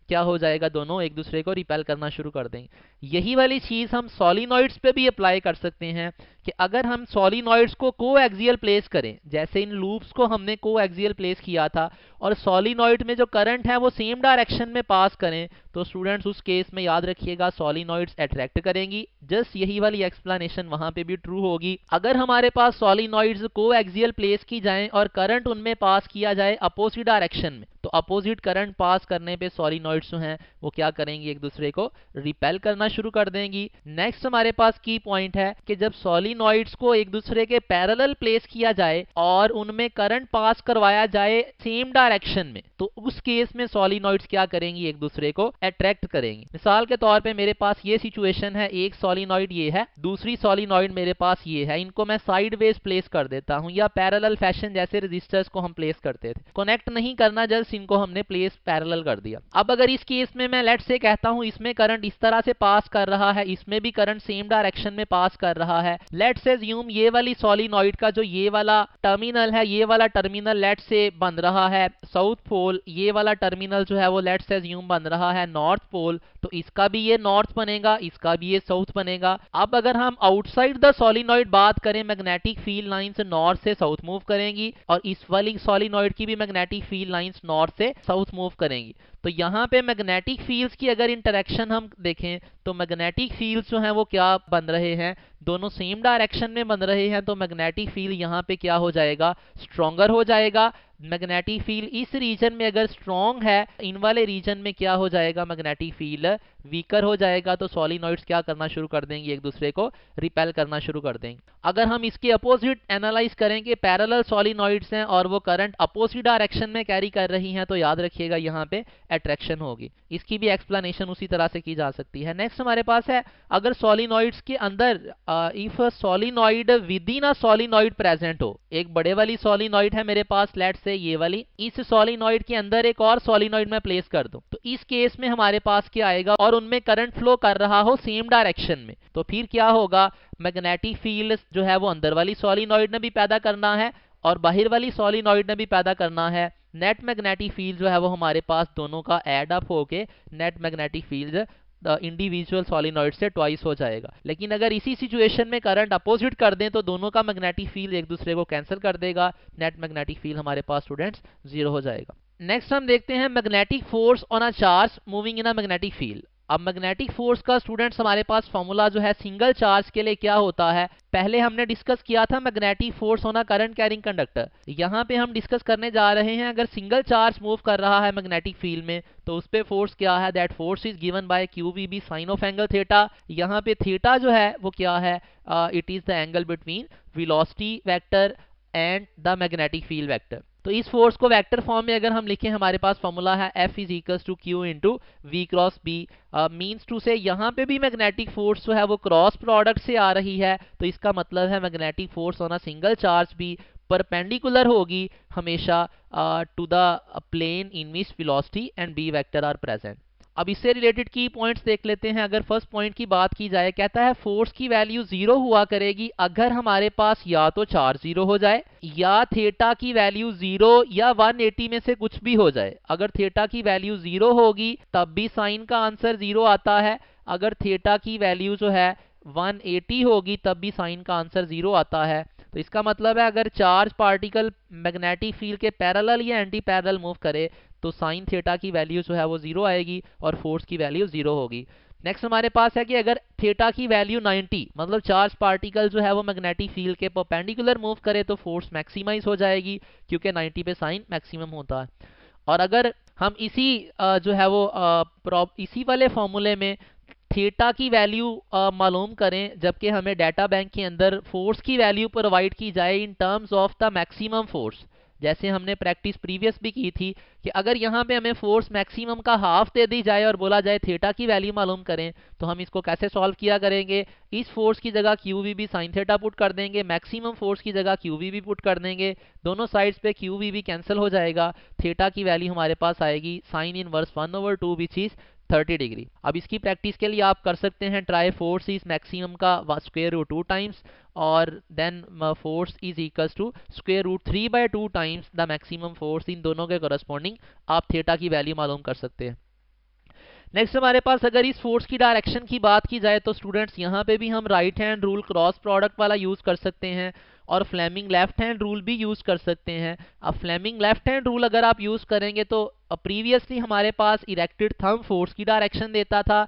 क्या हो जाएगा, दोनों एक दूसरे को रिपेल करना शुरू कर देंगे। यही वाली चीज हम सोलिनॉइड्स पे भी अप्लाई कर सकते हैं कि अगर हम सोलिनॉइड्स को कोएक्सियल प्लेस करें, जैसे इन लूप्स को हमने कोएक्सियल प्लेस किया था और सोलिनॉइड में जो करंट है वो सेम डायरेक्शन में पास करें, तो स्टूडेंट्स उस केस में याद रखिएगा सोलिनॉइड्स अट्रैक्ट करेंगी। जस्ट यही वाली एक्सप्लेनेशन वहां पे भी ट्रू होगी। अगर हमारे पास सोलिनॉइड्स कोएक्सियल प्लेस की जाएं और करंट उनमें पास किया जाए अपोजिट डायरेक्शन में, तो अपोजिट करंट पास करने पे सोलिनॉइड्स जो हैं वो क्या करेंगी, एक दूसरे को रिपेल करना शुरू कर देंगी। नेक्स्ट हमारे पास की पॉइंट है कि जब सोलिनॉइड्स को एक दूसरे के पैरेलल प्लेस किया जाए और उनमें करंट पास करवाया जाए सेम डायरेक्शन में, तो उस केस में सोलिनॉइड्स क्या करेंगी, एक दूसरे को अट्रैक्ट करेंगी। मिसाल के तौर पे मेरे पास ये सिचुएशन है, एक सोलिनॉइड ये है, दूसरी सोलिनॉइड मेरे पास ये है। इनको मैं साइडवेज प्लेस कर देता हूं या पैरेलल फैशन जैसे रेजिस्टर्स को हम प्लेस करते थे। कनेक्ट नहीं करना, जस्ट इनको हमने प्लेस पैरेलल कर दिया। अब अगर इस केस में मैं लेट्स से कहता हूं इसमें करंट इस तरह से पास कर रहा है, इसमें भी करंट सेम डायरेक्शन में पास कर रहा है। लेट्स से अज्यूम ये वाली सोलिनॉइड का जो ये वाला टर्मिनल है, ये वाला टर्मिनल लेट्स से बन रहा है साउथ पोल, ये वाला टर्मिनल जो है वो लेट्स से अज्यूम बन रहा है नॉर्थ पोल। तो इसका भी ये नॉर्थ बनेगा, इसका भी ये साउथ बनेगा। अब अगर हम आउटसाइड द सोलिनॉइड बात करें, मैग्नेटिक फील्ड लाइंस नॉर्थ से साउथ मूव करेंगी और इस वाली सोलिनॉइड की भी मैग्नेटिक फील्ड लाइंस नॉर्थ से साउथ मूव करेंगी। तो यहाँ पे मैग्नेटिक फील्ड्स की अगर इंटरेक्शन हम देखें तो मैग्नेटिक फील्ड्स जो हैं वो क्या बन रहे हैं, दोनों सेम डायरेक्शन में बन रहे हैं। तो मैग्नेटिक फील्ड यहाँ पे क्या हो जाएगा, स्ट्रॉन्गर हो जाएगा। मैग्नेटिक फील्ड इस रीजन में अगर स्ट्रॉन्ग है, इन वाले रीजन में क्या हो जाएगा, मैग्नेटिक फील्ड वीकर हो जाएगा। तो सोलिनॉइड्स क्या करना शुरू कर देंगे, एक दूसरे को रिपेल करना शुरू कर देंगे। अगर हम इसके अपोजिट एनालाइज करें कि पैरेलल सोलिनॉइड्स हैं और वो करंट अपोजिट डायरेक्शन में कैरी कर रही हैं, तो याद रखिएगा यहाँ पे अट्रैक्शन होगी। इसकी भी एक्सप्लेनेशन उसी तरह से की जा सकती है। नेक्स्ट हमारे पास है, अगर सोलिनॉइड्स के अंदर if solenoid with in a solenoid present हो, एक बड़े वाली सोलिनॉइड है मेरे पास लेट्स से ये वाली, इस सोलिनॉइड के अंदर एक और सोलिनॉइड मैं प्लेस कर दूं, तो इस केस में हमारे पास क्या आएगा, और उनमें करंट फ्लो कर रहा हो सेम डायरेक्शन में, तो फिर क्या होगा, मैग्नेटिक फील्ड जो है वो अंदर वाली सोलिनॉइड ने भी पैदा करना है और बाहर वाली सोलिनॉइड ने भी पैदा करना है। नेट मैग्नेटिक फील्ड जो है वो हमारे पास दोनों का एड अप होके net magnetic field individual solenoid से ट्वाइस हो जाएगा। लेकिन अगर इसी सिचुएशन में करंट अपोजिट कर दें तो दोनों का मैग्नेटिक फील्ड एक दूसरे को कैंसिल कर देगा, नेट मैग्नेटिक फील्ड हमारे पास स्टूडेंट्स 0 हो जाएगा। नेक्स्ट हम देखते हैं magnetic force on a charge moving in a magnetic field. अब मैग्नेटिक फोर्स का स्टूडेंट्स हमारे पास फॉर्मूला जो है सिंगल चार्ज के लिए क्या होता है, पहले हमने डिस्कस किया था magnetic force on a current carrying conductor. यहाँ पे हम डिस्कस करने जा रहे हैं अगर सिंगल चार्ज मूव कर रहा है मैग्नेटिक फील्ड में तो उस पे फोर्स क्या है, that force is given by QVB sine of angle theta. यहाँ पे थीटा जो है वो क्या है, it is the angle between velocity vector and the magnetic field vector. तो इस फोर्स को वेक्टर फॉर्म में अगर हम लिखें, हमारे पास फॉर्मूला है F is equals to Q into V cross B। Means to say यहाँ पे भी मैग्नेटिक फोर्स जो है वो क्रॉस प्रोडक्ट से आ रही है, तो इसका मतलब है magnetic force on a single charge भी परपेंडिकुलर होगी हमेशा to the plane in which velocity and B vector are present. अब इससे रिलेटेड की पॉइंट्स देख लेते हैं। अगर फर्स्ट पॉइंट की बात की जाए, कहता है फोर्स की वैल्यू 0 हुआ करेगी अगर हमारे पास या तो चार्ज 0 हो जाए या थीटा की वैल्यू 0 या 180 में से कुछ भी हो जाए। अगर थीटा की वैल्यू 0 होगी तब भी साइन का आंसर 0 आता है, अगर थीटा की वैल्यू जो है 180 होगी तब भी साइन का आंसर 0 आता है। तो इसका मतलब है अगर चार्ज पार्टिकल मैग्नेटिक फील्ड के पैरेलल या एंटी पैरेलल मूव करे तो साइन थीटा की वैल्यू जो है वो 0 आएगी और फोर्स की वैल्यू 0 होगी। नेक्स्ट हमारे पास है कि अगर थीटा की वैल्यू 90, मतलब चार्ज पार्टिकल जो है वो मैग्नेटिक फील्ड के परपेंडिकुलर मूव करे तो फोर्स मैक्सिमाइज हो जाएगी क्योंकि 90 पे साइन मैक्सिमम होता है। और अगर हम इसी जो है वो इसी वाले फॉर्मूले में थीटा की वैल्यू मालूम करें जबकि हमें डाटा बैंक के अंदर फोर्स की वैल्यू प्रोवाइड की जाए in terms of the maximum force, जैसे हमने प्रैक्टिस प्रीवियस भी की थी कि अगर यहाँ पे हमें फोर्स मैक्सिमम का हाफ दे दी जाए और बोला जाए थीटा की वैल्यू मालूम करें तो हम इसको कैसे सॉल्व किया करेंगे। इस फोर्स की जगह Q V B sine theta put कर देंगे, मैक्सिमम फोर्स की जगह क्यू वी बी पुट कर देंगे, दोनों साइड्स पे क्यू वी बी कैंसिल हो जाएगा, थीटा की वैल्यू हमारे पास आएगी sine inverse 1/2 which is 30 degree. अब इसकी प्रैक्टिस के लिए आप कर सकते हैं ट्राई फोर्स इज मैक्सिमम का स्क्वायर रूट 2 टाइम्स और then force is equals to square root 3/2 times the maximum force. इन दोनों के करस्पॉन्डिंग आप थीटा की वैल्यू मालूम कर सकते हैं। नेक्स्ट हमारे पास अगर इस फोर्स की डायरेक्शन की बात की जाए तो स्टूडेंट्स यहाँ पे भी हम right hand rule cross product वाला यूज कर सकते हैं और फ्लेमिंग लेफ्ट हैंड रूल भी यूज कर सकते हैं। अब फ्लेमिंग लेफ्ट हैंड रूल अगर आप यूज करेंगे तो प्रीवियसली हमारे पास इरेक्टेड थंब फोर्स की डायरेक्शन देता था,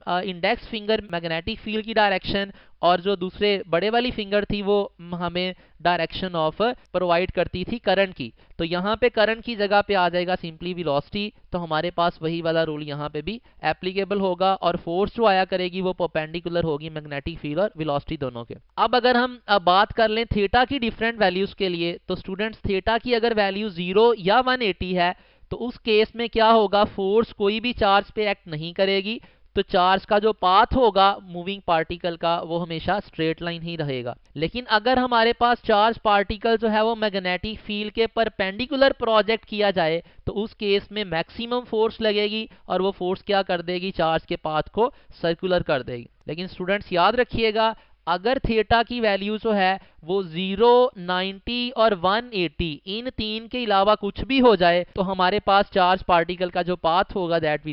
इंडेक्स फिंगर मैग्नेटिक फील्ड की डायरेक्शन और जो दूसरे बड़े वाली फिंगर थी वो हमें डायरेक्शन ऑफ प्रोवाइड करती थी करंट की। तो यहाँ पे करंट की जगह पे आ जाएगा सिंपली वेलोसिटी, तो हमारे पास वही वाला रूल यहाँ पे भी एप्लीकेबल होगा और फोर्स जो आया करेगी वो परपेंडिकुलर होगी मैग्नेटिक फील्ड और वेलोसिटी दोनों के। अब अगर हम बात कर लें थीटा की डिफरेंट वैल्यूज के लिए तो स्टूडेंट्स थीटा की अगर वैल्यू 0 या 180 है तो उस केस में क्या होगा, फोर्स कोई भी चार्ज पे एक्ट नहीं करेगी, तो चार्ज का जो पाथ होगा मूविंग पार्टिकल का वो हमेशा स्ट्रेट लाइन ही रहेगा। लेकिन अगर हमारे पास चार्ज पार्टिकल जो है वो मैग्नेटिक फील्ड के परपेंडिकुलर प्रोजेक्ट किया जाए तो उस केस में मैक्सिमम फोर्स लगेगी और वो फोर्स क्या कर देगी, चार्ज के पाथ को सर्कुलर कर देगी। लेकिन स्टूडेंट्स याद रखिएगा अगर थीटा की वैल्यू जो है वो 0, 90 और 180 इन तीन के अलावा कुछ भी हो जाए तो हमारे पास चार्ज पार्टिकल का जो पाथ होगा that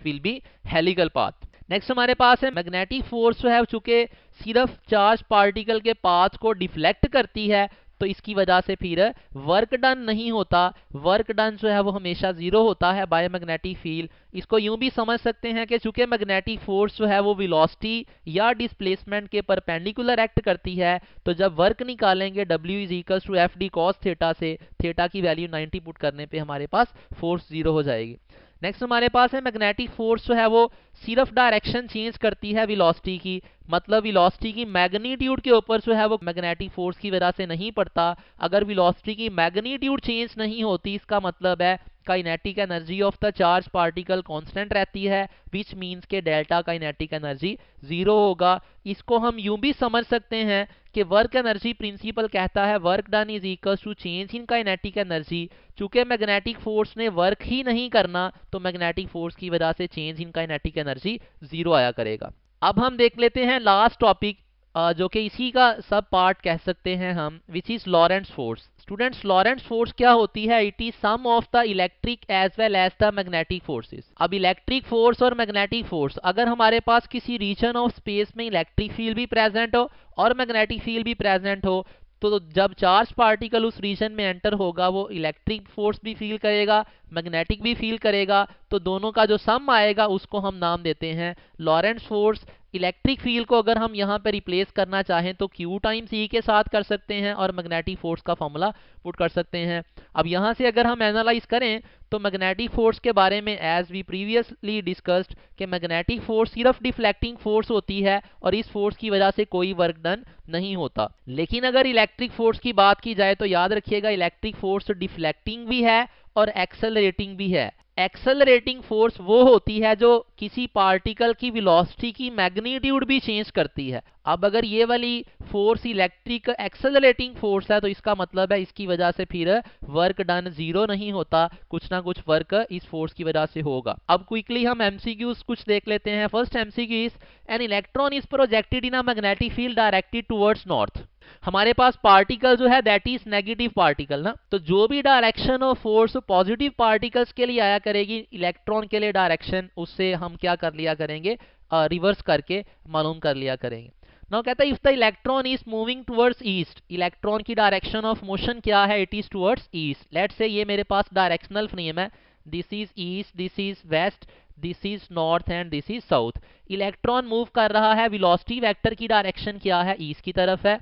will B helical path. Next हमारे पास है मैग्नेटिक फोर्स जो है चूंकि सिर्फ चार्ज पार्टिकल के पाथ को डिफ्लेक्ट करती है तो इसकी वजह से फिर वर्क डन नहीं होता, वर्क डन जो है वो हमेशा 0 होता है बाय मैग्नेटिक फील्ड। इसको यूं भी समझ सकते हैं कि चूंकि मैग्नेटिक फोर्स जो है वो वेलोसिटी या डिस्प्लेसमेंट के परपेंडिकुलर एक्ट करती है तो जब वर्क निकालेंगे W is equal to F D cos theta से थीटा की वैल्यू 90 पुट करने पे हमारे पास फोर्स 0 हो जाएगी। नेक्स्ट हमारे पास है मैग्नेटिक फोर्स जो है वो सिर्फ डायरेक्शन चेंज करती है वेलोसिटी की, मतलब वेलोसिटी की मैग्नीट्यूड के ऊपर जो है वो मैग्नेटिक फोर्स की वजह से नहीं पड़ता। अगर वेलोसिटी की मैग्नीट्यूड चेंज नहीं होती इसका मतलब है kinetic energy of the charge particle constant रहती है विच मीन्स के डेल्टा काइनेटिक एनर्जी 0 होगा। इसको हम यूं भी समझ सकते हैं कि वर्क एनर्जी प्रिंसिपल कहता है work done is equal to change in kinetic energy. चूंकि मैग्नेटिक फोर्स ने वर्क ही नहीं करना तो मैग्नेटिक फोर्स की वजह से चेंज इन काइनेटिक एनर्जी 0 आया करेगा। अब हम देख लेते हैं लास्ट टॉपिक जो कि इसी का सब पार्ट कह सकते हैं हम, which is Lorentz force. Students Lorentz force क्या होती है, it is sum of the electric as well as the magnetic forces. अब इलेक्ट्रिक फोर्स और मैग्नेटिक फोर्स, अगर हमारे पास किसी रीजन ऑफ स्पेस में इलेक्ट्रिक फील्ड भी प्रेजेंट हो और मैग्नेटिक फील्ड भी प्रेजेंट हो तो जब चार्ज पार्टिकल उस रीजन में एंटर होगा वो इलेक्ट्रिक फोर्स भी फील करेगा मैग्नेटिक भी फील करेगा, तो दोनों का जो सम आएगा उसको हम नाम देते हैं लॉरेंट्ज फोर्स। इलेक्ट्रिक फील्ड को अगर हम यहाँ पे रिप्लेस करना चाहें तो Q टाइम्स E के साथ कर सकते हैं और मैग्नेटिक फोर्स का फॉर्मूला पुट कर सकते हैं। अब यहाँ से अगर हम एनालाइज करें तो मैग्नेटिक फोर्स के बारे में एज वी प्रीवियसली डिस्कस्ड कि मैग्नेटिक फोर्स सिर्फ डिफ्लेक्टिंग फोर्स होती है और इस फोर्स की वजह से कोई वर्क डन नहीं होता। लेकिन अगर इलेक्ट्रिक फोर्स की बात की जाए तो याद रखिएगा इलेक्ट्रिक फोर्स डिफ्लेक्टिंग भी है और एक्सेलरेटिंग भी है। एक्सेलरेटिंग फोर्स वो होती है जो किसी पार्टिकल की वेलोसिटी की मैग्नीट्यूड भी चेंज करती है। अब अगर ये वाली फोर्स इलेक्ट्रिक एक्सेलरेटिंग फोर्स है तो इसका मतलब है इसकी वजह से फिर वर्क डन जीरो नहीं होता, कुछ ना कुछ वर्क इस फोर्स की वजह से होगा। अब क्विकली हम एमसीक्यूज कुछ देख लेते हैं। First MCQ is an electron is projected in a magnetic field directed towards north. हमारे पास पार्टिकल जो है दैट इज नेगेटिव पार्टिकल ना, तो जो भी direction of force positive particles के लिए आया करेगी, इलेक्ट्रॉन के लिए डायरेक्शन उससे हम क्या कर लिया करेंगे, रिवर्स करके मालूम कर लिया करेंगे। नाउ कहता है if the electron is moving towards east, electron की डायरेक्शन ऑफ मोशन क्या है, it is towards east. Let's say ये मेरे पास डायरेक्शनल फ्रेम है, this is east, this is west, this is north and this is south. Electron move कर रहा है, वेलोसिटी वेक्टर की डायरेक्शन क्या है, ईस्ट की तरफ है।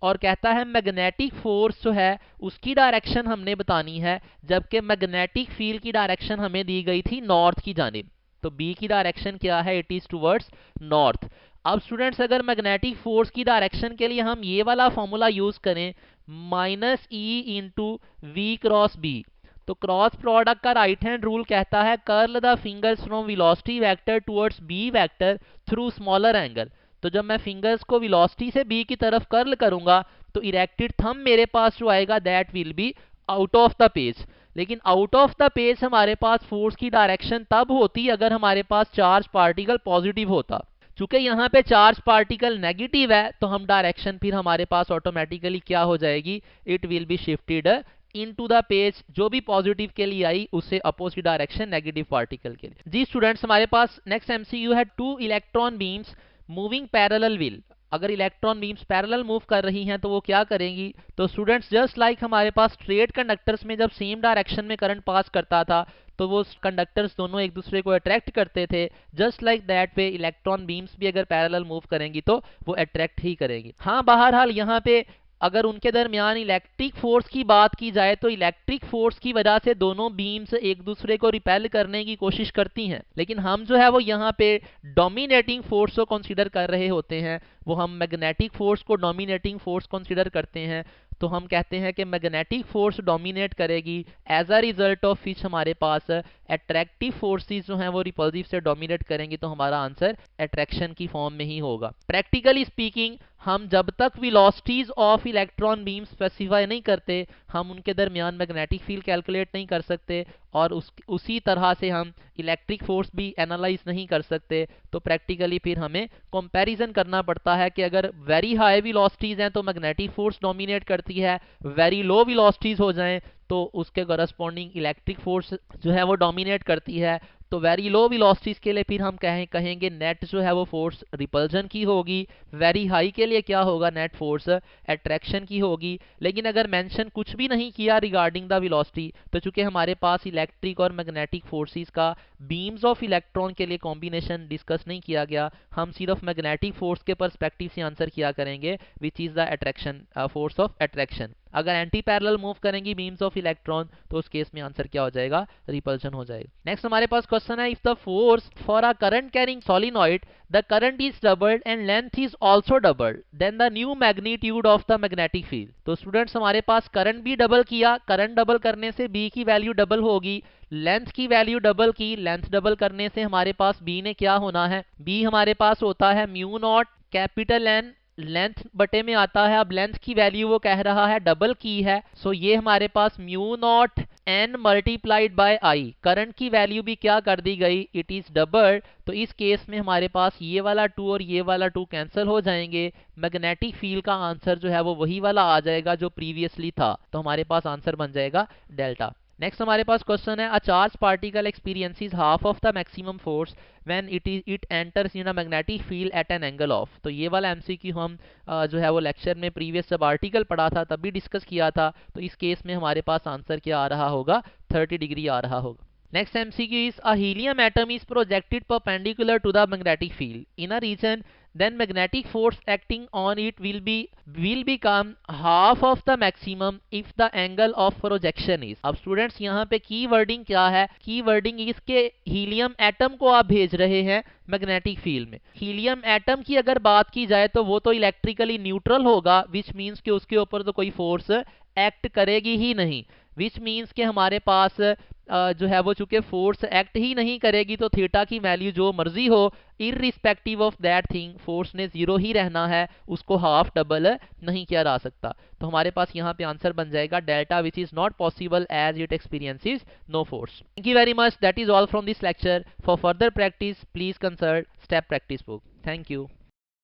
और कहता है मैग्नेटिक फोर्स जो है उसकी डायरेक्शन हमने बतानी है, जबकि मैग्नेटिक फील्ड की डायरेक्शन हमें दी गई थी नॉर्थ की जानिब। तो बी की डायरेक्शन क्या है, इट इज टुवर्ड्स नॉर्थ। अब स्टूडेंट्स अगर मैग्नेटिक फोर्स की डायरेक्शन के लिए हम ये वाला फॉर्मूला यूज करें, minus e into V cross B, तो क्रॉस प्रोडक्ट का राइट हैंड रूल कहता है curl the fingers from velocity vector towards B vector through smaller angle. तो जब मैं फिंगर्स को वेलोसिटी से बी की तरफ कर्ल करूंगा तो इरेक्टेड थंब मेरे पास जो आएगा that will be out of the page. लेकिन आउट ऑफ द पेज हमारे पास फोर्स की डायरेक्शन तब होती अगर हमारे पास चार्ज पार्टिकल पॉजिटिव होता। चूंकि यहाँ पे चार्ज पार्टिकल नेगेटिव है तो हम डायरेक्शन फिर हमारे पास ऑटोमेटिकली क्या हो जाएगी, it will be shifted into the page. जो भी पॉजिटिव के लिए आई उससे अपोजिट डायरेक्शन नेगेटिव पार्टिकल के लिए। जी स्टूडेंट्स हमारे पास नेक्स्ट एमसीक्यू है two electron beams moving parallel will. अगर इलेक्ट्रॉन बीम्स पैरेलल मूव कर रही हैं तो वो क्या करेंगी, तो स्टूडेंट्स जस्ट लाइक हमारे पास स्ट्रेट कंडक्टर्स में जब सेम डायरेक्शन में करंट पास करता था तो वो कंडक्टर्स दोनों एक दूसरे को अट्रैक्ट करते थे, just like that way electron beams भी अगर पैरेलल मूव करेंगी तो वो अट्रैक्ट ही करेंगी। हाँ बहरहाल यहाँ पे अगर उनके दरमियान इलेक्ट्रिक फोर्स की बात की जाए तो इलेक्ट्रिक फोर्स की वजह से दोनों बीम्स एक दूसरे को रिपेल करने की कोशिश करती हैं, लेकिन हम जो है वो यहाँ पे डोमिनेटिंग फोर्स को कंसीडर कर रहे होते हैं। वो हम मैग्नेटिक फोर्स को डोमिनेटिंग फोर्स कंसीडर करते हैं, तो हम कहते हैं कि मैग्नेटिक फोर्स डोमिनेट करेगी, as a result of which हमारे पास अट्रैक्टिव फोर्सेस जो हैं वो रिपल्सिव से डोमिनेट करेंगी, तो हमारा आंसर अट्रैक्शन की फॉर्म में ही होगा। प्रैक्टिकली स्पीकिंग हम जब तक velocities of electron beam specify नहीं करते हम उनके दरमियान मैग्नेटिक फील्ड कैलकुलेट नहीं कर सकते, और उसी तरह से हम इलेक्ट्रिक फोर्स भी एनालाइज नहीं कर सकते। तो प्रैक्टिकली फिर हमें कंपैरिजन करना पड़ता है कि अगर वेरी हाई वेलोसिटीज हैं तो मैग्नेटिक फोर्स डोमिनेट करती है, वेरी लो वेलोसिटीज हो जाएं तो उसके करस्पॉन्डिंग इलेक्ट्रिक फोर्स जो है वो डोमिनेट करती है। तो वेरी लो वेलोसिटीज के लिए फिर हम कहेंगे नेट जो है वो फोर्स रिपल्जन की होगी, वेरी हाई के लिए क्या होगा, नेट फोर्स अट्रैक्शन की होगी। लेकिन अगर मेंशन कुछ भी नहीं किया रिगार्डिंग द वेलोसिटी, तो चूंकि हमारे पास इलेक्ट्रिक और मैग्नेटिक फोर्सेस का बीम्स ऑफ इलेक्ट्रॉन के लिए कॉम्बिनेशन डिस्कस नहीं किया गया, हम सिर्फ मैग्नेटिक फोर्स के पर्सपेक्टिव से आंसर किया करेंगे विच is the attraction force of attraction. अगर एंटी पैरेलल मूव करेंगी बीम्स ऑफ इलेक्ट्रॉन तो उस केस में आंसर क्या हो जाएगा, रिपल्शन हो जाएगा। नेक्स्ट हमारे पास क्वेश्चन है if the force for a current carrying solenoid the current is doubled and length is also doubled then the new magnitude of the magnetic field. तो स्टूडेंट्स हमारे पास करंट भी डबल किया, करंट डबल करने से B की value double होगी, length की वैल्यू डबल की, लेंथ डबल करने से हमारे पास बी ने क्या होना है, बी हमारे पास होता है mu naught capital N, length बटे में आता है। अब लेंथ की वैल्यू वो कह रहा है डबल की है, सो ये हमारे पास mu not N multiplied by I, current की वैल्यू भी क्या कर दी गई, इट इज डबल। तो इस केस में हमारे पास ये वाला 2 और ये वाला 2 कैंसिल हो जाएंगे, मैग्नेटिक फील्ड का आंसर जो है वो वही वाला आ जाएगा जो प्रीवियसली था, तो हमारे पास आंसर बन जाएगा डेल्टा। नेक्स्ट हमारे पास क्वेश्चन है a charge particle experiences half of the maximum force when it enters in a magnetic field eight N angle of. तो ये वाला एमसीक्यू हम जो है वो लेक्चर में प्रीवियस जब आर्टिकल पढ़ा था तब भी डिस्कस किया था, तो इस केस में हमारे पास आंसर क्या आ रहा होगा, 30 डिग्री आ रहा होगा। Next MCQ is a helium atom is projected perpendicular to the magnetic field in a region, then magnetic force acting on it will become half of the maximum if the angle of projection is। अब students यहाँ पे की wording क्या है, की wording इसके helium atom को आप भेज रहे हैं मैग्नेटिक फील्ड में। हीलियम एटम की अगर बात की जाए तो वो तो इलेक्ट्रिकली न्यूट्रल होगा, विच मीन्स कि उसके ऊपर तो कोई फोर्स एक्ट करेगी ही नहीं, विच मीन्स कि हमारे पास जो है वो चूंकि फोर्स एक्ट ही नहीं करेगी तो थीटा की वैल्यू जो मर्जी हो, irrespective of that thing force ने जीरो ही रहना है, उसको हाफ डबल नहीं किया जा सकता। तो हमारे पास यहाँ पे आंसर बन जाएगा delta which is not possible as it experiences no force. Thank you very much, that is all from this lecture. For further practice please consult step practice book. Thank you.